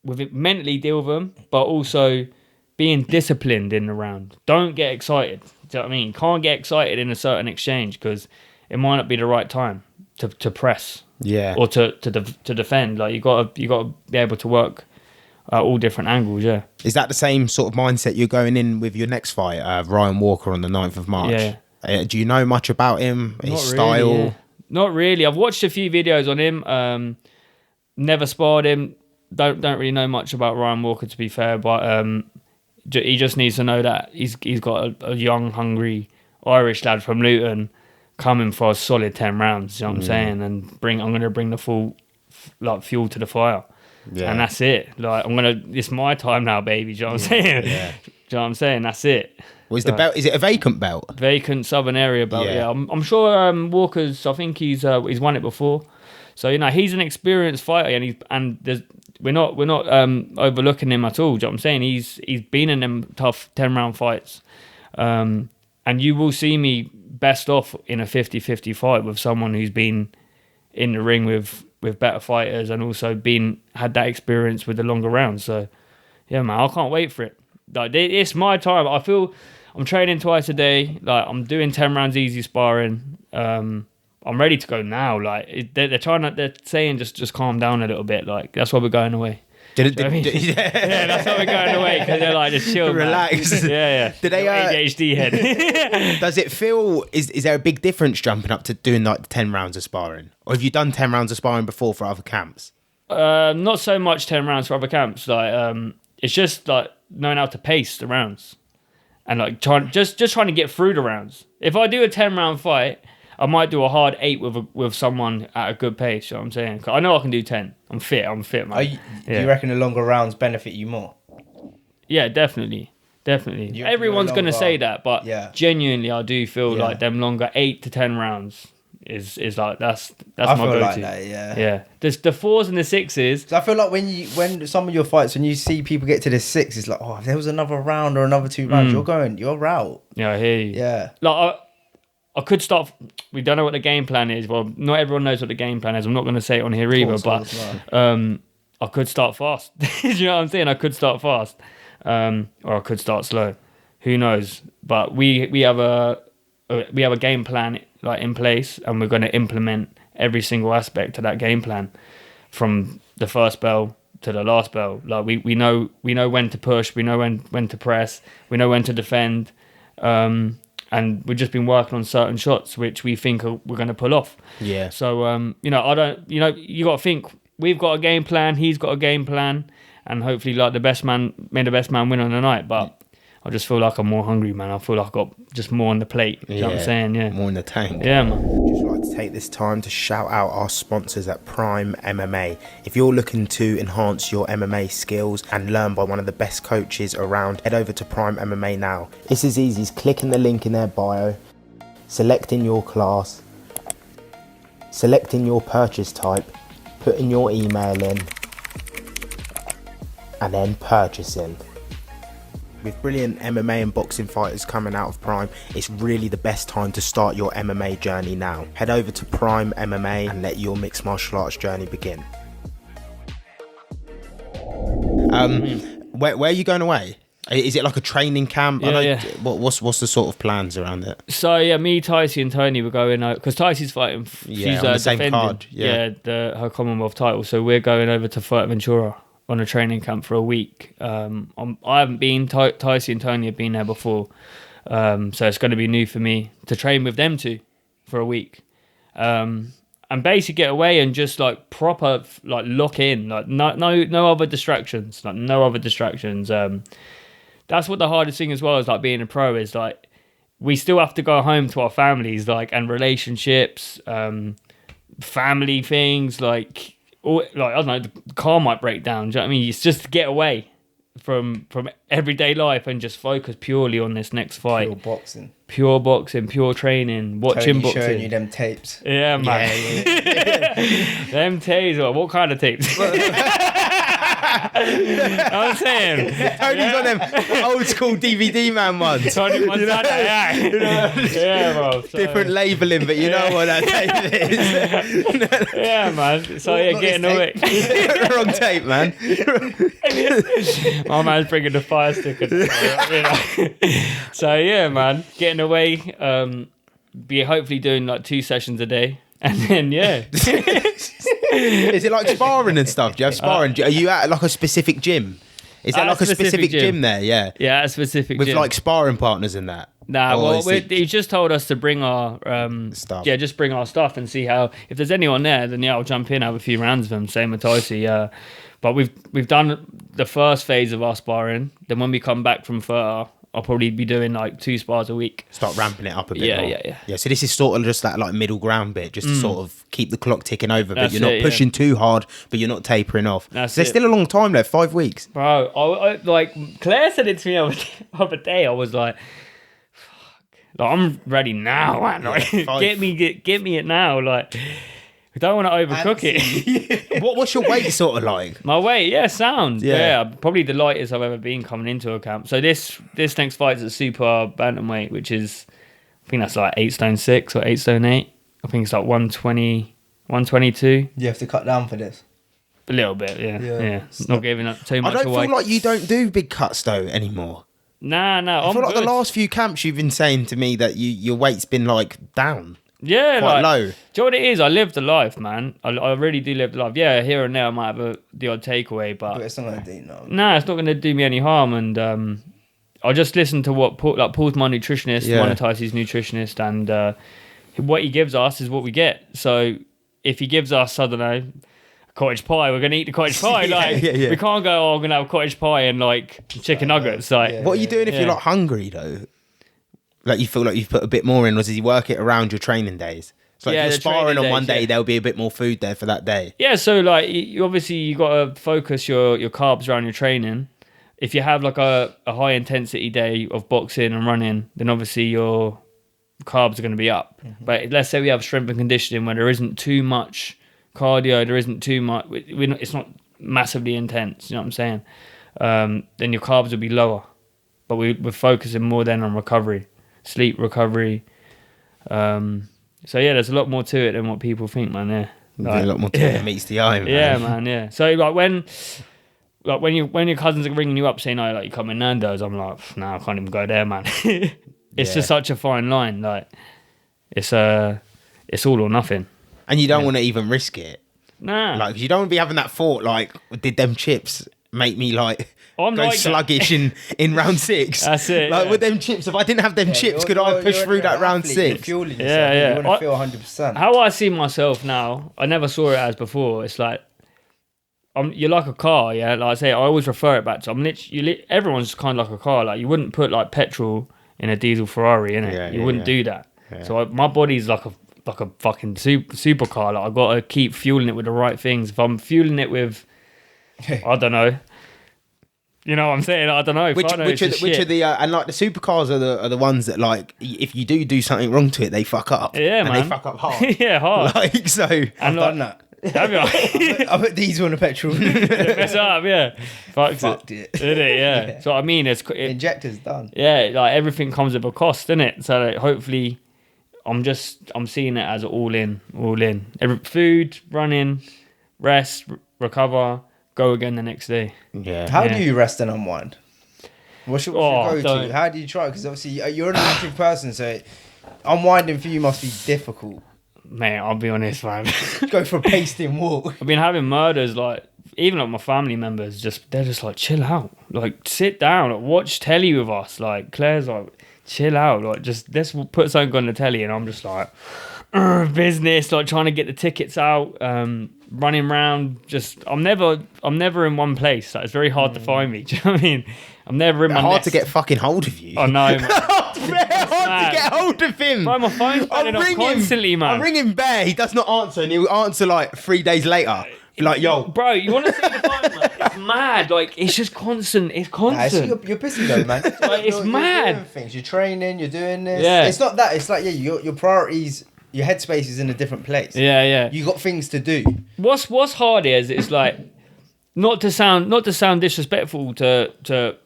with it, mentally deal with them, but also being disciplined in the round. Don't get excited. Do you know what I mean? You can't get excited in a certain exchange because it might not be the right time to press. Yeah. Or to defend. Like you got to be able to work all different angles. Yeah. Is that the same sort of mindset you're going in with your next fight, Ryan Walker, on the 9th of March? Yeah. Do you know much about him? His Not style? Really, yeah. Not really. I've watched a few videos on him. Never sparred him. Don't really know much about Ryan Walker, to be fair, but he just needs to know that he's got a young, hungry Irish lad from Luton coming for a solid 10 rounds. You know what I'm saying? And I'm going to bring the full fuel to the fire. Yeah. And that's it. Like it's my time now, baby. Do you know what I'm saying? Yeah. Do you know what I'm saying? That's it. Was the belt? Is it a vacant belt? Vacant Southern Area belt. Yeah. I'm sure Walker's. I think he's won it before. So he's an experienced fighter, we're not overlooking him at all. Do you know what I'm saying? He's been in them tough 10-round fights, and you will see me best off in a 50-50 fight with someone who's been in the ring with better fighters and also had that experience with the longer rounds. So yeah, man, I can't wait for it. Like it's my time. I feel I'm training twice a day. Like I'm doing 10 rounds easy sparring. I'm ready to go now. Like they're saying just calm down a little bit. Like that's why we're going away. Yeah, that's why we're going away, because they're like just chill, relax. Yeah. Did they ADHD head? Does it feel? Is there a big difference jumping up to doing like 10 rounds of sparring, or have you done 10 rounds of sparring before for other camps? Not so much 10 rounds for other camps. Like it's just like knowing how to pace the rounds and like trying to get through the rounds. If I do a 10-round fight, I might do a hard 8 with someone at a good pace. You know what I'm saying? 'Cause I know I can do 10. I'm fit, man. Do you reckon the longer rounds benefit you more? Yeah, definitely. Everyone's going to say that, but genuinely, I do feel like them longer 8 to 10 rounds is like that's my go-to. Like that, yeah. There's the 4s and the 6s. So I feel like when some of your fights, when you see people get to the 6, it's like, oh, if there was another round or another 2 rounds, you're out. Yeah, I hear you. Yeah. Like I could start. We don't know what the game plan is. Well, not everyone knows what the game plan is. I'm not going to say it on here either. But I could start fast. Do you know what I'm saying? I could start fast, or I could start slow. Who knows? But we have a game plan like in place, and we're going to implement every single aspect of that game plan, from the first bell to the last bell. Like we know when to push. We know when to press. We know when to defend. And we've just been working on certain shots which we think we're going to pull off. Yeah. So, you got to think, we've got a game plan, he's got a game plan, and hopefully, like, the best man win on the night. But I just feel like I'm more hungry, man. I feel like I've got just more on the plate. You know what I'm saying? Yeah. More in the tank. Yeah, man. Just like to take this time to shout out our sponsors at Prime MMA. If you're looking to enhance your MMA skills and learn by one of the best coaches around, head over to Prime MMA now. It's as easy as clicking the link in their bio, selecting your class, selecting your purchase type, putting your email in, and then purchasing. With brilliant MMA and boxing fighters coming out of Prime, it's really the best time to start your MMA journey now. Head over to Prime MMA and let your mixed martial arts journey begin. Where are you going away? Is it like a training camp? Yeah. What's the sort of plans around it? So yeah, me, Tyson, and Tony, we're going out because Tyson fighting. She's on the same defending, card. Her Commonwealth title. So we're going over to Fuerteventura on a training camp for a week. I haven't been. Tyson and Tony have been there before, so it's going to be new for me to train with them two for a week. And and basically get away and just like proper like lock in, like no other distractions, like no other distractions. That's what the hardest thing as well is, like being a pro, is like we still have to go home to our families, like, and relationships, family things, like, or like I don't know, the car might break down. Do you know what I mean? It's just to get away from everyday life and just focus purely on this next fight. Pure boxing, pure training, watching boxing. Showing you them tapes. Yeah, man. Them tapes. What kind of tapes? I'm saying. Tony's got them old school DVD man ones. Tony Montana, yeah, bro. So. Different labelling, but you know what that tape is. Yeah, man. So yeah, getting away. Wrong tape, man. My man's bringing the fire sticker. So yeah, man, getting away. Be hopefully doing like 2 sessions a day, and then Is it like sparring and stuff? Do you have sparring? Are you at like a specific gym? Is there like a specific gym there? Yeah. Yeah, a specific with gym. like sparring partners in that. Nah, well, he just told us to bring our stuff. Yeah, just bring our stuff and see how. If there's anyone there, then yeah, I'll jump in, have a few rounds with them. Same with Tosi. But we've done the first phase of our sparring. Then when we come back from Furta, I'll probably be doing like 2 spars a week. Start ramping it up a bit more. Yeah. So this is sort of just that like middle ground bit, just to sort of keep the clock ticking over, but That's you're not pushing too hard, but you're not tapering off. There's still a long time left, 5 weeks. Bro, I like Claire said it to me the other day. I was like, fuck. Like, I'm ready now, man. Like, get me it now. Like, I don't want to overcook it. What's your weight sort of like? My weight, sound. Yeah, probably the lightest I've ever been coming into a camp. So this next fight's at super bantamweight, which is, I think that's like 8 stone 6 or 8 stone 8. I think it's like 120, 122. You have to cut down for this. A little bit, yeah. Not giving up too much I don't away. feel like you don't do big cuts though anymore. Nah. I feel like the last few camps you've been saying to me that your weight's been like down. Yeah, quite low. Do you know what it is? I live the life, man. I really do live the life. Yeah, here and there I might have the odd takeaway, but it's not going to do no. Nah, it's not going to do me any harm. And I just listen to what Paul's my nutritionist, Monetize's nutritionist, and what he gives us is what we get. So if he gives us, I don't know, cottage pie, we're going to eat the cottage pie. We can't go, I'm going to have cottage pie and like chicken nuggets. Like, what are you doing if you're not hungry though? Like you feel like you've put a bit more in, or does he work it around your training days? So if you're sparring on one day, there'll be a bit more food there for that day. Yeah, so like you got to focus your carbs around your training. If you have like a high intensity day of boxing and running, then obviously your carbs are going to be up. Mm-hmm. But let's say we have strength and conditioning where there isn't too much cardio, there isn't too much, it's not massively intense, you know what I'm saying? Then your carbs will be lower. But we're focusing more then on recovery. Sleep recovery. So yeah, there's a lot more to it than what people think, man. Yeah, like, a lot more to it than meets the eye, man. Yeah, man. Yeah. So like when your cousins are ringing you up saying, "Oh, like you come in Nando's," I'm like, "No, I can't even go there, man." It's just such a fine line. Like it's all or nothing. And you don't want to even risk it. Nah. Like you don't want to be having that thought. Like, did them chips make me like? I'm go like sluggish in round 6. That's it. Like with them chips, if I didn't have them chips, could I push through that round 6? You want to feel 100%. How I see myself now, I never saw it as before. It's like you're like a car, yeah. Like I say, I always refer it back to everyone's kind of like a car. Like you wouldn't put like petrol in a diesel Ferrari, innit? You wouldn't do that. Yeah. So my body's like a fucking supercar. Like I've got to keep fueling it with the right things. If I'm fueling it with, I don't know. You know what I'm saying? I don't know. Which are the and like the supercars are the ones that like if you do something wrong to it, they fuck up. Yeah, man. They fuck up hard. Yeah, hard. Like so. I've done that. Have you? I put diesel on the petrol. Mess up, yeah. Fucked it. Did it? Yeah. So I mean, injector's done. Yeah, like everything comes with a cost, innit? So like, hopefully, I'm seeing it as all in. Food, running, rest, recover. Go again the next day. Yeah. How do you rest and unwind? What's your go-to? How do you try? Because obviously you're an active person, so unwinding for you must be difficult. Mate, I'll be honest, man. Go for a paced-in walk. I've been having murders, like even like my family members, they're just like chill out, like sit down, like, watch telly with us. Like Claire's like, chill out. Like, just let's put something on the telly, and I'm just like, business, like trying to get the tickets out, running around. Just I'm never in one place. Like, it's very hard to find me. Do you know what I mean? I'm never in my hard nest. to get fucking hold of you. Oh no, man. Hard to get hold of him. Bro, my phone's burning up constantly, man. I ring him bare. He does not answer, and he'll answer like 3 days later. Be like, yo, bro, you want to see the phone, man? It's mad. Like, it's just constant. It's constant. Nah, you're busy though, man. Like, it's mad. You're doing things. You're training. You're doing this. Yeah. It's not that. It's like your priorities. Your headspace is in a different place. Yeah. You got things to do. What's hard is it's like not to sound disrespectful to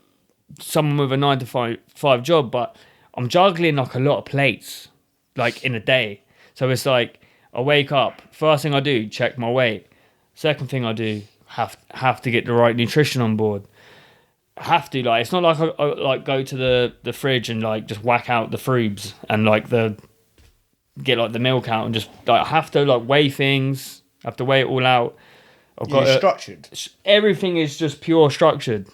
someone with a 9 to 5 job, but I'm juggling like a lot of plates like in a day. So it's like I wake up, first thing I do, check my weight. Second thing I do, have to get the right nutrition on board. Have to, like, it's not like I like go to the fridge and like just whack out the frubes and like get like the milk out and just like I have to like weigh things. I have to weigh it all out. You're structured. Everything is just pure structured.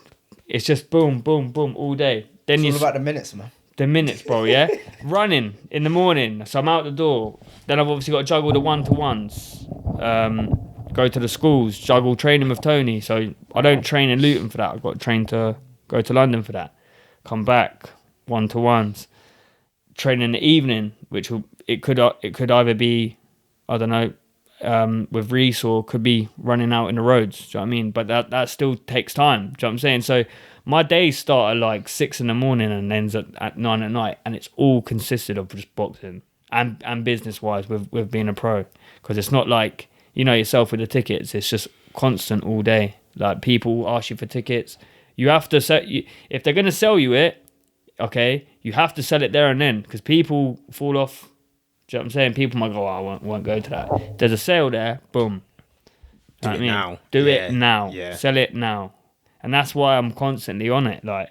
It's just boom, boom, boom all day. Then It's all about the minutes, man. The minutes, bro, yeah? Running in the morning, so I'm out the door. Then I've obviously got to juggle the one-to-ones. Go to the schools, juggle training with Tony. So I don't train in Luton for that. I've got to train to go to London for that. Come back, one-to-ones. Train in the evening, which it could either be, I don't know, with Reese, or could be running out in the roads. Do you know what I mean? But that still takes time. Do you know what I'm saying? So my days start at like 6 in the morning and ends at 9 at night, and it's all consisted of just boxing and business wise with being a pro, because it's not like, you know yourself with the tickets, it's just constant all day. Like, people ask you for tickets, you have to if they're going to sell you it, okay, you have to sell it there and then, because people fall off. Do you know what I'm saying? People might go, I won't go to that. There's a sale there, boom. Do it now. Do it now. Yeah. Sell it now. And that's why I'm constantly on it, like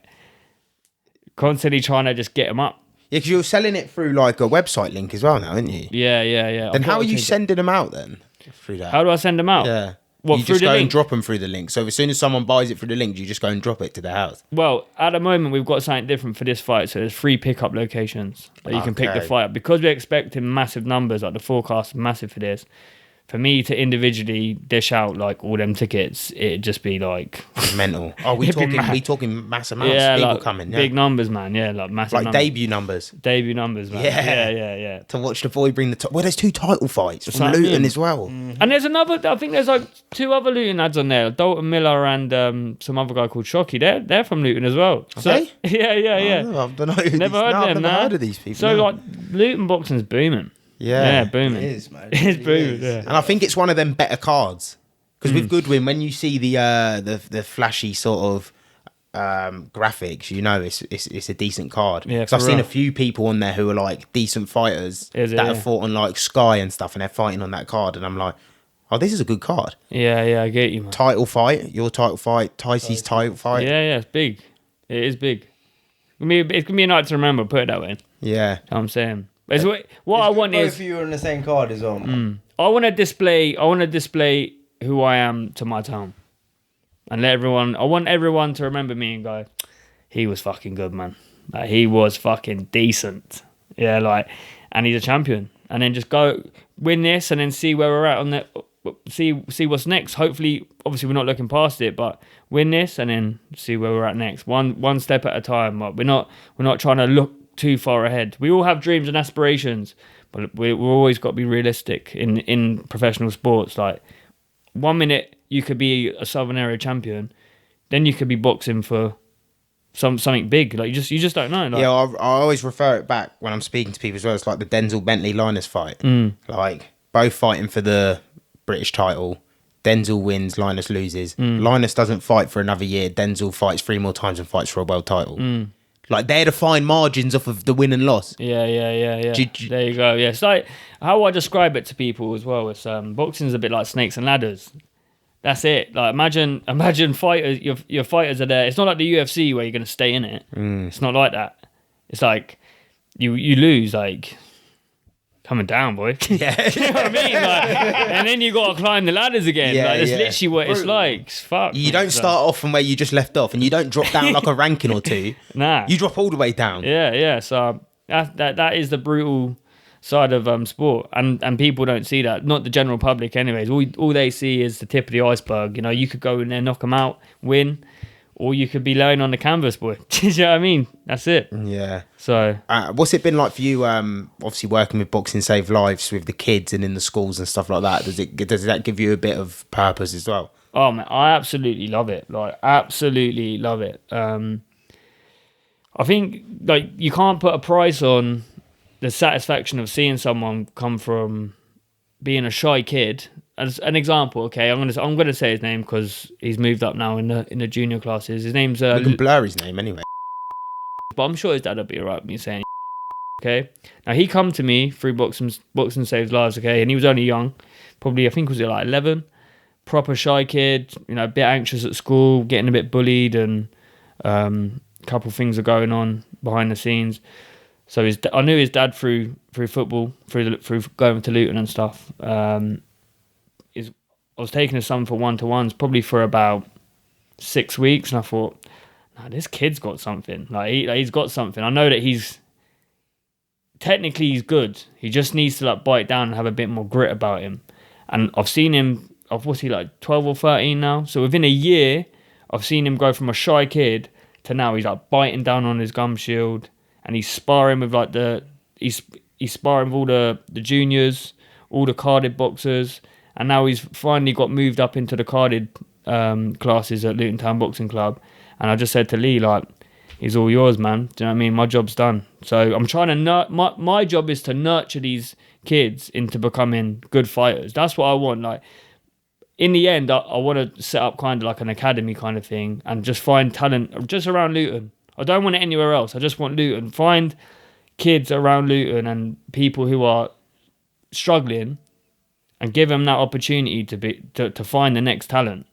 constantly trying to just get them up. Yeah, because you're selling it through like a website link as well now, aren't you? Yeah. Then how are you sending them out then? Through that? How do I send them out? Yeah. What, you through just the go link? and drop them through the link. So as soon as someone buys it through the link, you just go and drop it to their house. Well, at the moment, we've got something different for this fight. So there's 3 pickup locations that you can pick the fight up. Because we're expecting massive numbers, like the forecast is massive for this. For me to individually dish out like all them tickets, it'd just be like mental. Oh, we talking mass amounts. Yeah, People like coming. Yeah. Big numbers, man. Yeah, like massive like numbers. debut numbers. Debut numbers, man. Yeah. To watch the boy bring the top. Well, there's 2 title fights That's from what I Luton mean. as well. And there's another. I think there's like 2 other Luton lads on there, Dalton Miller and some other guy called Shockey. They're from Luton as well. So, Okay. Yeah. Oh, I don't know. I've never heard of these people. So no. like Luton boxing's booming. Yeah, booming. It is, man. It's booming. Yeah. And I think it's one of them better cards, because with Goodwin, when you see the flashy sort of graphics, you know it's a decent card. Yeah, so I've for seen real. a few people on there who are like decent fighters Is it, that yeah. have fought on like Sky and stuff, and they're fighting on that card, and I'm like, oh, this is a good card. Yeah, I get you, man. Title fight, your title fight, Tyce's title fight. Yeah, it's big. It is big. It's gonna be a night to remember. Put it that way. Yeah. You know what I'm saying. It's what I want both is of you are on the same card as well. I want to display who I am to my town, and I want everyone to remember me and go, he was fucking good, man. Like, he was fucking decent. Yeah, like, and he's a champion. And then just go win this, and then see where we're at on that. See what's next. Hopefully, obviously, we're not looking past it, but win this, and then see where we're at next. One step at a time. Like, we're not trying to look too far ahead. We all have dreams and aspirations, but we're always got to be realistic in professional sports. Like, 1 minute you could be a Southern Area champion, then you could be boxing for something big. Like, you just don't know. Like, Yeah, I always refer it back when I'm speaking to people as well. It's like the Denzel Bentley Linus fight. Like, both fighting for the British title. Denzel wins, Linus loses. Linus doesn't fight for another year. Denzel fights 3 more times and fights for a world title. Like, they're the fine margins off of the win and loss. Yeah. There you go. Yeah, it's like how I describe it to people as well. It's boxing's a bit like snakes and ladders. That's it. Like, imagine fighters. Your fighters are there. It's not like the UFC where you're gonna stay in it. It's not like that. It's like you lose. Like, coming down, boy. Yeah. You know what I mean? Like, and then you got to climb the ladders again. Yeah, Like, that's yeah. literally what it's like. It's fuck. You don't start off from where you just left off, and you don't drop down like a ranking or two. Nah. You drop all the way down. Yeah. So that is the brutal side of sport, and people don't see that. Not the general public, anyways. All they see is the tip of the iceberg. You know, you could go in there, knock them out, win, or you could be laying on the canvas, boy. Do you know what I mean? That's it. Yeah. So, what's it been like for you? Obviously working with Boxing Save Lives with the kids and in the schools and stuff like that. Does that give you a bit of purpose as well? oh man, I absolutely love it. Like, absolutely love it. I think like you can't put a price on the satisfaction of seeing someone come from being a shy kid. As an example, okay, I'm gonna say his name because he's moved up now in the junior classes. His name's You can blur his name anyway. but I'm sure his dad will be alright with me saying. Okay, now he come to me through Boxing Saves Lives. Okay, and he was only young, probably I think was it like 11, proper shy kid. You know, a bit anxious at school, getting a bit bullied, and a couple of things are going on behind the scenes. So I knew his dad through football, through going to Luton and stuff. I was taking his son for one-to-ones probably for about 6 weeks, and I thought, nah, this kid's got something. Like he's got something. I know that he's good. He just needs to like bite down and have a bit more grit about him. And I've seen him. What's he like, 12 or 13 now? So within a year, I've seen him go from a shy kid to now he's like biting down on his gum shield, and he's sparring with like he's sparring with all the juniors, all the carded boxers. And now he's finally got moved up into the carded classes at Luton Town Boxing Club. And I just said to Lee, like, he's all yours, man. Do you know what I mean? My job's done. So I'm trying to my job is to nurture these kids into becoming good fighters. That's what I want. Like, in the end, I want to set up kind of like an academy kind of thing and just find talent just around Luton. I don't want it anywhere else. I just want Luton. Find kids around Luton and people who are struggling, and give them that opportunity to find the next talent.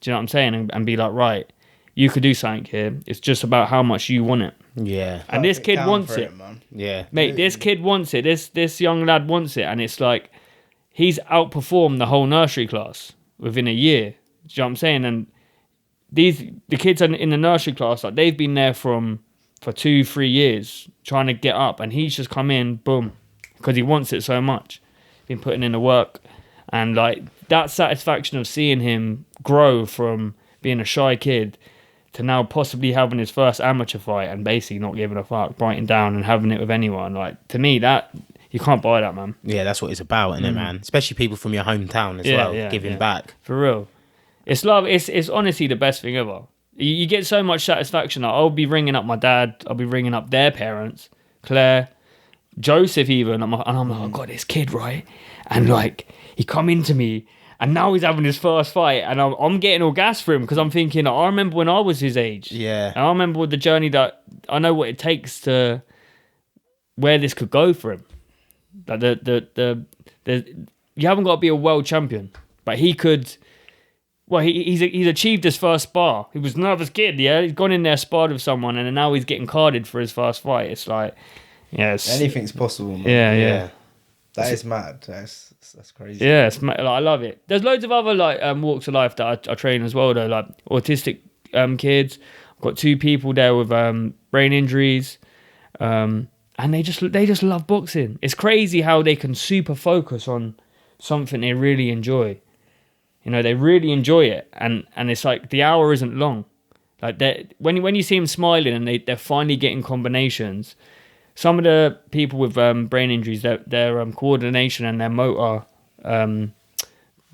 Do you know what I'm saying? And be like, right, you could do something here. It's just about how much you want it. Yeah. And this kid wants it. Man. Yeah. Mate, this kid wants it. This young lad wants it. And it's like, he's outperformed the whole nursery class within a year. Do you know what I'm saying? And the kids in the nursery class, like, they've been there for 2-3 years trying to get up. And he's just come in, boom, because he wants it so much. Been putting in the work, and like that satisfaction of seeing him grow from being a shy kid to now possibly having his first amateur fight and basically not giving a fuck, biting down and having it with anyone. Like, to me, that you can't buy that, man. Yeah, that's what it's about, isn't it, man? Especially people from your hometown as well, giving back. For real. It's love. It's honestly the best thing ever. You get so much satisfaction. Like, I'll be ringing up my dad. I'll be ringing up their parents, Claire, Joseph even, and I'm like, I got this kid, right? And like, he come into me, and now he's having his first fight, and I'm getting all gas for him because I'm thinking, I remember when I was his age. Yeah. And I remember with the journey that I know what it takes to where this could go for him. Like the you haven't got to be a world champion, but he could. Well, he's achieved his first spar. He was a nervous kid, yeah. He's gone in there, sparred with someone, and now he's getting carded for his first fight. It's like, yes, anything's possible, man. Yeah. That is mad. That's crazy. Yeah, like, I love it. There's loads of other like walks of life that I train as well, though, like autistic kids. I've got 2 people there with brain injuries, and they just love boxing. It's crazy how they can super focus on something they really enjoy. You know, they really enjoy it, and it's like the hour isn't long. Like, when you see them smiling and they're finally getting combinations. Some of the people with brain injuries, their coordination and their motor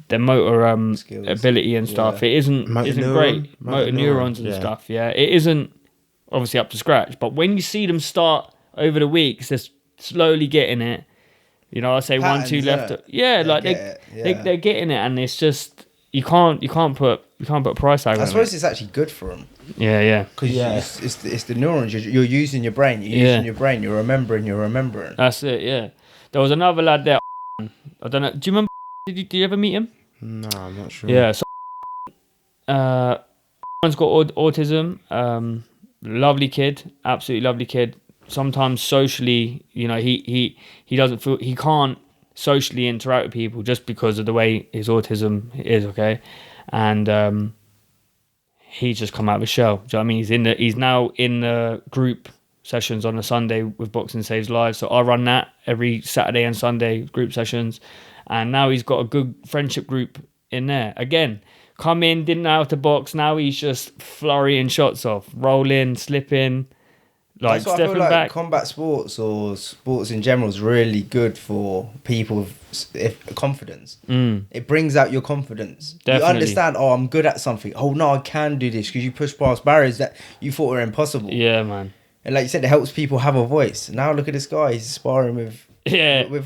Skills. ability and stuff, it isn't great. Motor neurons and stuff, it isn't obviously up to scratch. But when you see them start over the weeks, they're slowly getting it. You know, I say Patterns, 1, 2 left. Yeah, like they're getting it, and it's just you can't put a price tag on it. I suppose it's actually good for them. Yeah. Because it's the neurons. You're using your brain. You're using your brain. You're remembering. That's it. Yeah. There was another lad there. I don't know. Do you remember? Did you ever meet him? No, I'm not sure. Yeah. So, one's got autism. Lovely kid. Absolutely lovely kid. sometimes socially, he doesn't feel he can't socially interact with people just because of the way his autism is. Okay, and he's just come out of his shell. Do you know what I mean? He's now in the group sessions on a Sunday with Boxing Saves Lives. So I run that every Saturday and Sunday group sessions, and now he's got a good friendship group in there. Again, come in, didn't know how to box. Now he's just flurrying shots off, rolling, slipping, like That's why stepping I feel like back. combat sports or sports in general is really good for people with confidence. It brings out your confidence. Definitely. You understand, I'm good at something. Oh no, I can do this, because you push past barriers that you thought were impossible. Yeah, man. And like you said, it helps people have a voice. Now look at this guy, he's sparring with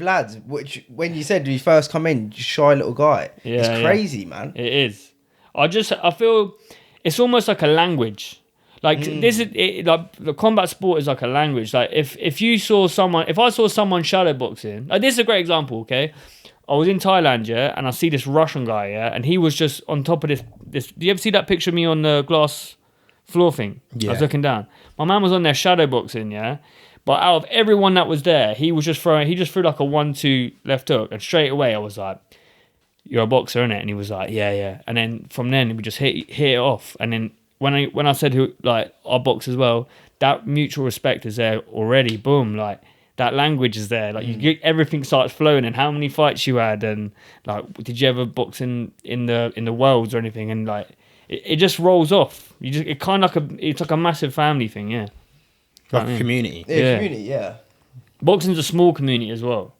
lads, which when you said you first come in, shy little guy. Yeah, it's crazy, man. It is. I feel it's almost like a language. Like this is like the combat sport is like a language. Like if I saw someone shadowboxing, like this is a great example. Okay, I was in Thailand, and I see this Russian guy, and he was just on top of this. Do you ever see that picture of me on the glass floor thing? Yeah. I was looking down. My man was on there shadowboxing, but out of everyone that was there, he just threw like a 1-2 left hook, and straight away I was like, "You're a boxer, innit?" And he was like, "Yeah." And then from then we just hit it off. And then when I said who like I box as well, that mutual respect is there already. Boom, like that language is there. Like you get, everything starts flowing. And how many fights you had, and like did you ever box in the worlds or anything? And like it just rolls off. It's like a massive family thing, yeah. Like a community. Yeah, community, yeah. Boxing's a small community as well.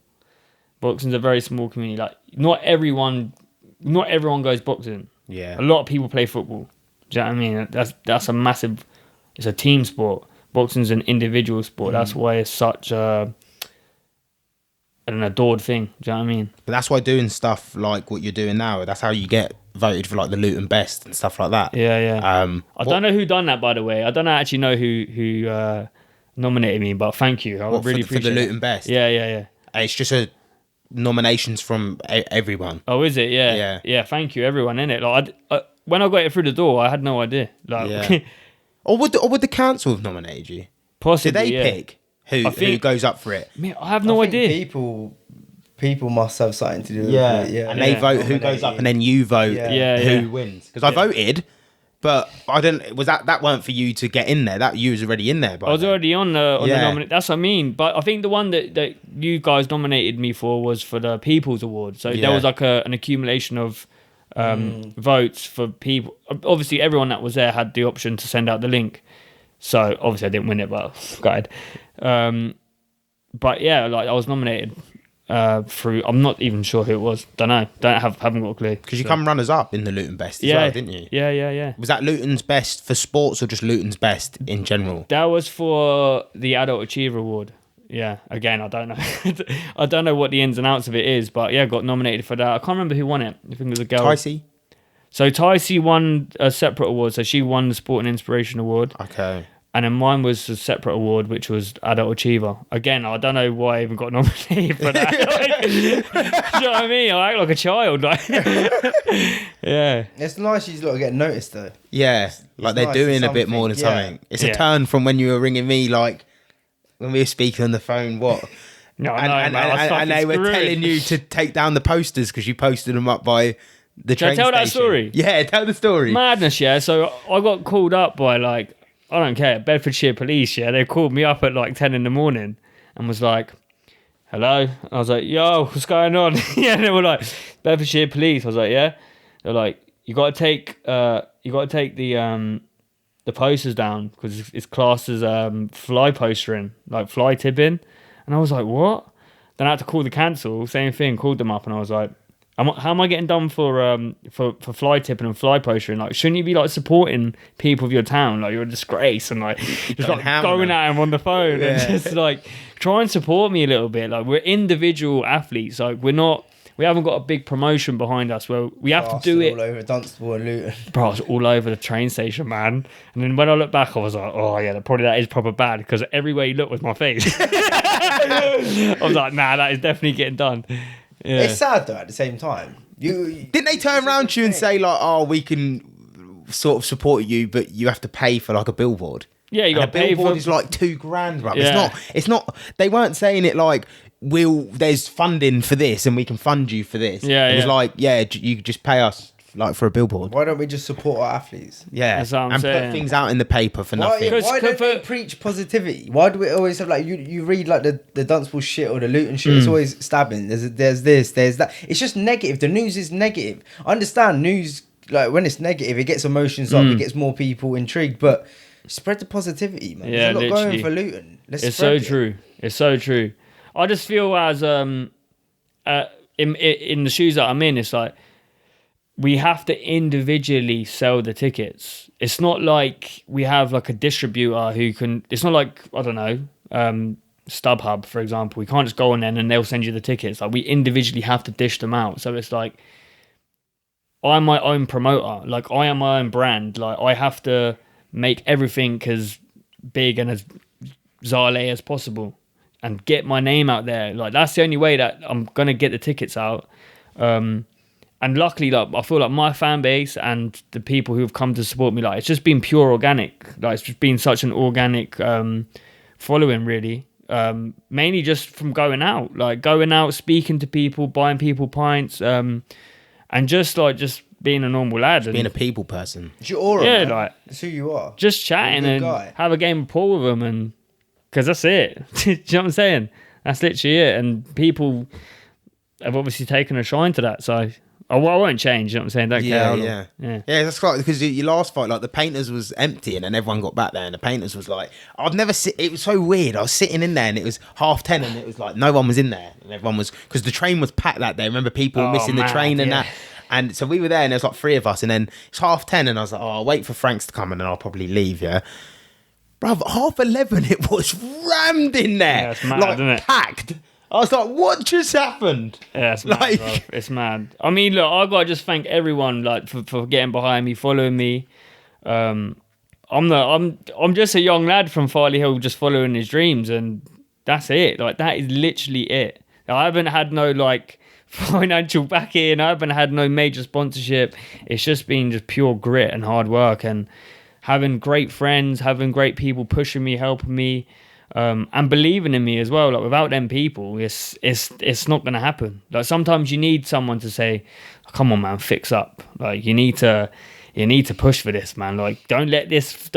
Boxing's a very small community. Like not everyone goes boxing. Yeah. A lot of people play football. Do you know what I mean? That's a massive. It's a team sport. Boxing's an individual sport. That's why it's such an adored thing. Do you know what I mean? But that's why doing stuff like what you're doing now, that's how you get voted for like the Luton Best and stuff like that. Yeah. I don't know who done that, by the way. I don't actually know who nominated me, but thank you. I really appreciate for the it. Luton Best. Yeah. It's just nominations from everyone. Oh, is it? Yeah. Thank you, everyone in it. Like, when I got it through the door, I had no idea. Like, Yeah. or would the council have nominated you? possibly. Did they pick who goes up for it? Man, I have no I think idea. People must have something to do with it. Yeah. And they vote who goes up, and then you vote who wins. Because I voted, but I didn't. Was that weren't for you to get in there? That you was already in there. I was already on the nomination. That's what I mean. But I think the one that you guys nominated me for was for the People's Award. So there was like an accumulation of votes for people. Obviously, everyone that was there had the option to send out the link. So obviously, I didn't win it, but go ahead. But yeah, like I was nominated through. I'm not even sure who it was. Don't know. Haven't got a clue. Because you come runners up in the Luton Best as well, didn't you? Yeah. Was that Luton's Best for sports or just Luton's Best in general? That was for the Adult Achiever Award. Yeah, again, I don't know. I don't know what the ins and outs of it is, but yeah, got nominated for that. I can't remember who won it. I think it was a girl. Ticey? So Ticey won a separate award. So she won the Sport and Inspiration Award. Okay. And then mine was a separate award, which was Adult Achiever. Again, I don't know why I even got nominated for that. Do you know what I mean? I act like a child. Like, yeah. It's nice you lot get noticed though. Yeah, like they're nice doing for a bit more than something. something. It's a turn from when you were ringing me, like when we were speaking on the phone. What? No, I know, man. I was and they were fucking screwed. telling you to take down the posters because you posted them up by the train Should I tell that station. story? Yeah, tell the story. Madness, yeah. So I got called up by like, I don't care, Bedfordshire Police, yeah. They called me up at like 10 in the morning and was like, hello? I was like, yo, what's going on? Yeah, they were like, Bedfordshire Police. I was like, yeah. They're like, you got to take the posters down because it's classed as fly postering, like fly tipping. And I was like, what? Then I had to call the council, same thing, called them up, and I was like, how am I getting done for fly tipping and fly postering? Like, shouldn't you be like supporting people of your town? Like, you're a disgrace, and like just like going at him on the phone and just like try and support me a little bit. Like, we're individual athletes. Like, we haven't got a big promotion behind us where we have to do it all over Dunstable and Luton. Bro, it's all over the train station, man. And then when I look back, I was like, oh yeah, that is proper bad because everywhere you look was my face. I was like, nah, that is definitely getting done. Yeah. It's sad though. At the same time, Didn't they turn around to you and say like, oh, we can sort of support you, but you have to pay for like a billboard? Yeah, you got to a pay billboard for. is like $2,000, bruv. Yeah. It's not. They weren't saying it like there's funding for this and we can fund you for this. Yeah, it was yeah. like, you just pay us like for a billboard. Why don't we just support our athletes? Yeah, That's what I'm and saying. put things out in the paper for nothing. Why don't we preach positivity? Why do we always have like you read like the Dunstable shit or the Luton shit? It's always stabbing. There's this, there's that. It's just negative. The news is negative. I understand news, like when it's negative, it gets emotions up, it gets more people intrigued. But spread the positivity, man. Yeah, There's a lot literally. going for Luton. It's so true. It's so true. I just feel as in the shoes that I'm in, it's like we have to individually sell the tickets. It's not like we have like a distributor who can. It's not like, I don't know, StubHub, for example. We can't just go on there and they'll send you the tickets. Like we individually have to dish them out. So it's like I'm my own promoter. Like I am my own brand. Like I have to make everything as big and as Zale as possible and get my name out there. Like that's the only way that I'm gonna get the tickets out. And luckily, like I feel like my fan base and the people who have come to support me, like it's just been pure organic. Like it's just been such an organic following, really. Mainly just from going out, speaking to people, buying people pints, and just being a normal lad, and Being a people person. It's your aura, yeah, man. like It's who you are. just chatting You're a good and guy. have a game of pool with them, and because that's it. Do you know what I'm saying? That's literally it. And people have obviously taken a shine to that, so. Oh, well, I won't change. You know what I'm saying? Don't care. Yeah. That's right. Because your last fight, like the Painters was empty, and then everyone got back there, and the Painters was like, I've never sit. It was so weird. I was sitting in there, and it was 10:30, and it was like no one was in there, and everyone was because the train was packed that day. Remember, people were missing the train and that. And so we were there, and there was like 3 of us, and then it's 10:30, and I was like, I'll wait for Franks to come, and then I'll probably leave. Yeah. Bruv, 11:30, it was rammed in there. Yeah, it's mad, like, isn't it? Packed. I was like, what just happened? Yeah, it's mad, Like- bro. It's mad. I mean, look, I gotta just thank everyone like for getting behind me, following me. I'm just a young lad from Farley Hill, just following his dreams, and that's it. Like that is literally it. I haven't had no like financial backing. I haven't had no major sponsorship. It's just been just pure grit and hard work, and having great friends, having great people pushing me, helping me. And believing in me as well. Like without them people, it's not gonna happen. Like sometimes you need someone to say, "Come on, man, fix up." Like you need to push for this, man. Like don't let this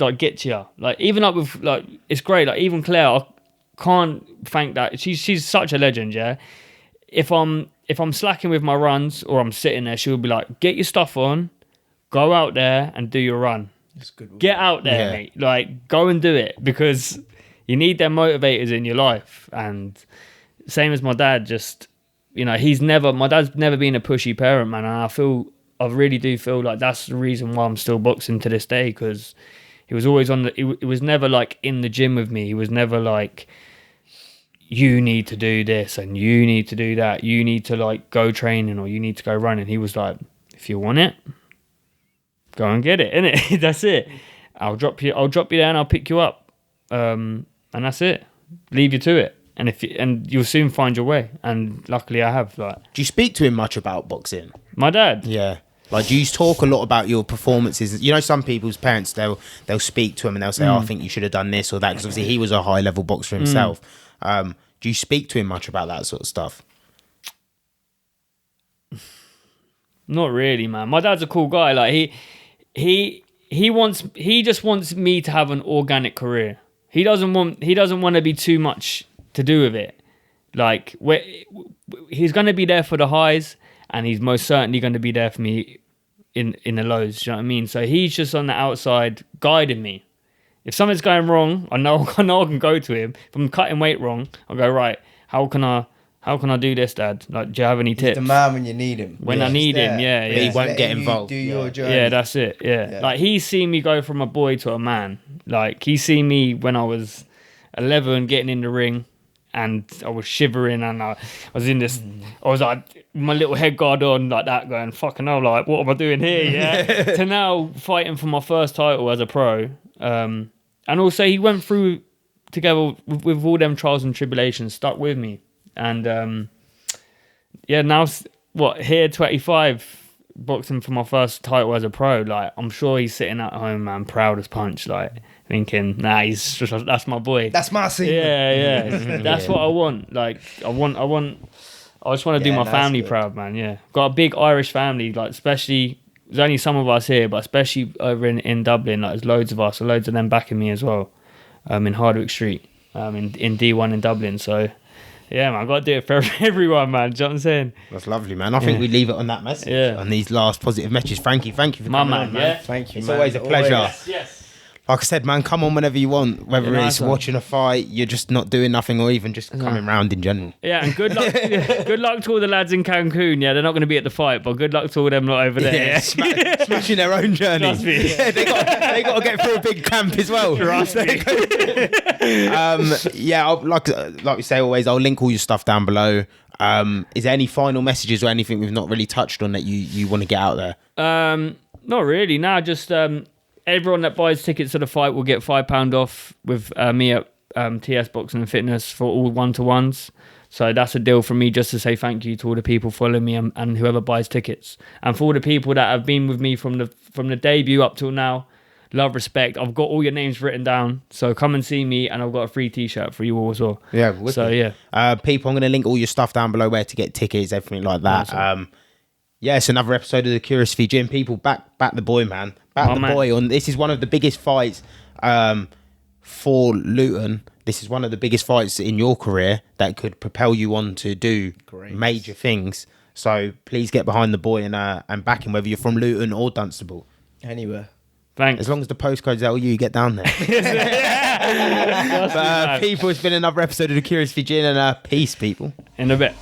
like get to you. Like even like with like it's great. Like even Claire, I can't thank that. She's such a legend. Yeah. If I'm slacking with my runs or I'm sitting there, she'll be like, "Get your stuff on, go out there and do your run." It's good. Get out there, mate. Like, go and do it because you need them motivators in your life. And same as my dad, just, you know, my dad's never been a pushy parent, man. And I really do feel like that's the reason why I'm still boxing to this day, because he was always it was never like in the gym with me. He was never like, you need to do this and you need to do that. You need to like go training or you need to go running. He was like, if you want it, go and get it, innit? That's it. I'll drop you there and I'll pick you up. And that's it. Leave you to it. And you'll soon find your way. And luckily I have. Like, Do you speak to him much about boxing? my dad. Yeah. Like, do you talk a lot about your performances? You know, some people's parents, they'll speak to him and they'll say, oh, I think you should have done this or that. Because obviously he was a high-level boxer himself. Do you speak to him much about that sort of stuff? Not really, man. My dad's a cool guy. Like he just wants me to have an organic career. He doesn't want to be too much to do with it. Like he's going to be there for the highs, and he's most certainly going to be there for me in the lows. Do you know what I mean? So he's just on the outside guiding me. If something's going wrong, I know I can go to him. If I'm cutting weight wrong, I'll go, right, how can I do this, Dad? Like, do you have any tips? He's the man when you need him. When I need him, yeah. He won't Letting get you involved. Do your journey. Yeah, that's it. Yeah. Like he's seen me go from a boy to a man. Like he's seen me when I was 11 getting in the ring and I was shivering and I was in this, I was like, my little head guard on like that going, fucking hell, like what am I doing here? Yeah. To now fighting for my first title as a pro. And also he went through together with all them trials and tribulations, stuck with me. And now, here 25, boxing for my first title as a pro, like I'm sure he's sitting at home, man, proud as punch, like thinking, nah, that's my boy. That's my scene. Yeah. That's what I want. Like I just want to do my family proud, man. Yeah, got a big Irish family, like especially. There's only some of us here, but especially over in Dublin, like there's loads of us, so loads of them backing me as well. In Hardwick Street, in D1 in Dublin. So, yeah, man, I got to do it for everyone, man. Do you know what I'm saying? That's lovely, man. I think we leave it on that message. Yeah. On these last positive messages. Frankie, thank you for coming on, man. Yeah. Thank you, It's man. always a pleasure. Yes. Like I said, man, come on whenever you want. Whether nice it's one. watching a fight, you're just not doing nothing, or even just coming round in general. Yeah, and good luck. Good luck to all the lads in Cancun. Yeah, they're not going to be at the fight, but good luck to all them lot over there. Yeah, smashing their own journey. Trust me. Yeah, they got to get through a big camp as well. Trust me. Yeah, like we say always, I'll link all your stuff down below. Is there any final messages or anything we've not really touched on that you want to get out there? Not really. Nah, just everyone that buys tickets to the fight will get £5 off with me at TS Boxing and Fitness for all 1-to-1s. So that's a deal for me, just to say thank you to all the people following me and whoever buys tickets, and for all the people that have been with me from the debut up till now. Love, respect. I've got all your names written down, so come and see me, and I've got a free T-shirt for you all as well. Yeah, wicked. So yeah, people, I'm going to link all your stuff down below, where to get tickets, everything like that. Awesome. Yeah, it's another episode of the Curiosity Gym. People, back the boy, man. Boy. This is one of the biggest fights for Luton. This is one of the biggest fights in your career that could propel you on to do major things. So please get behind the boy and back him, whether you're from Luton or Dunstable. Anywhere. thanks. As long as the postcode's LU, get down there. But, people, it's been another episode of the Curiosity Gym, and peace, people. In a bit.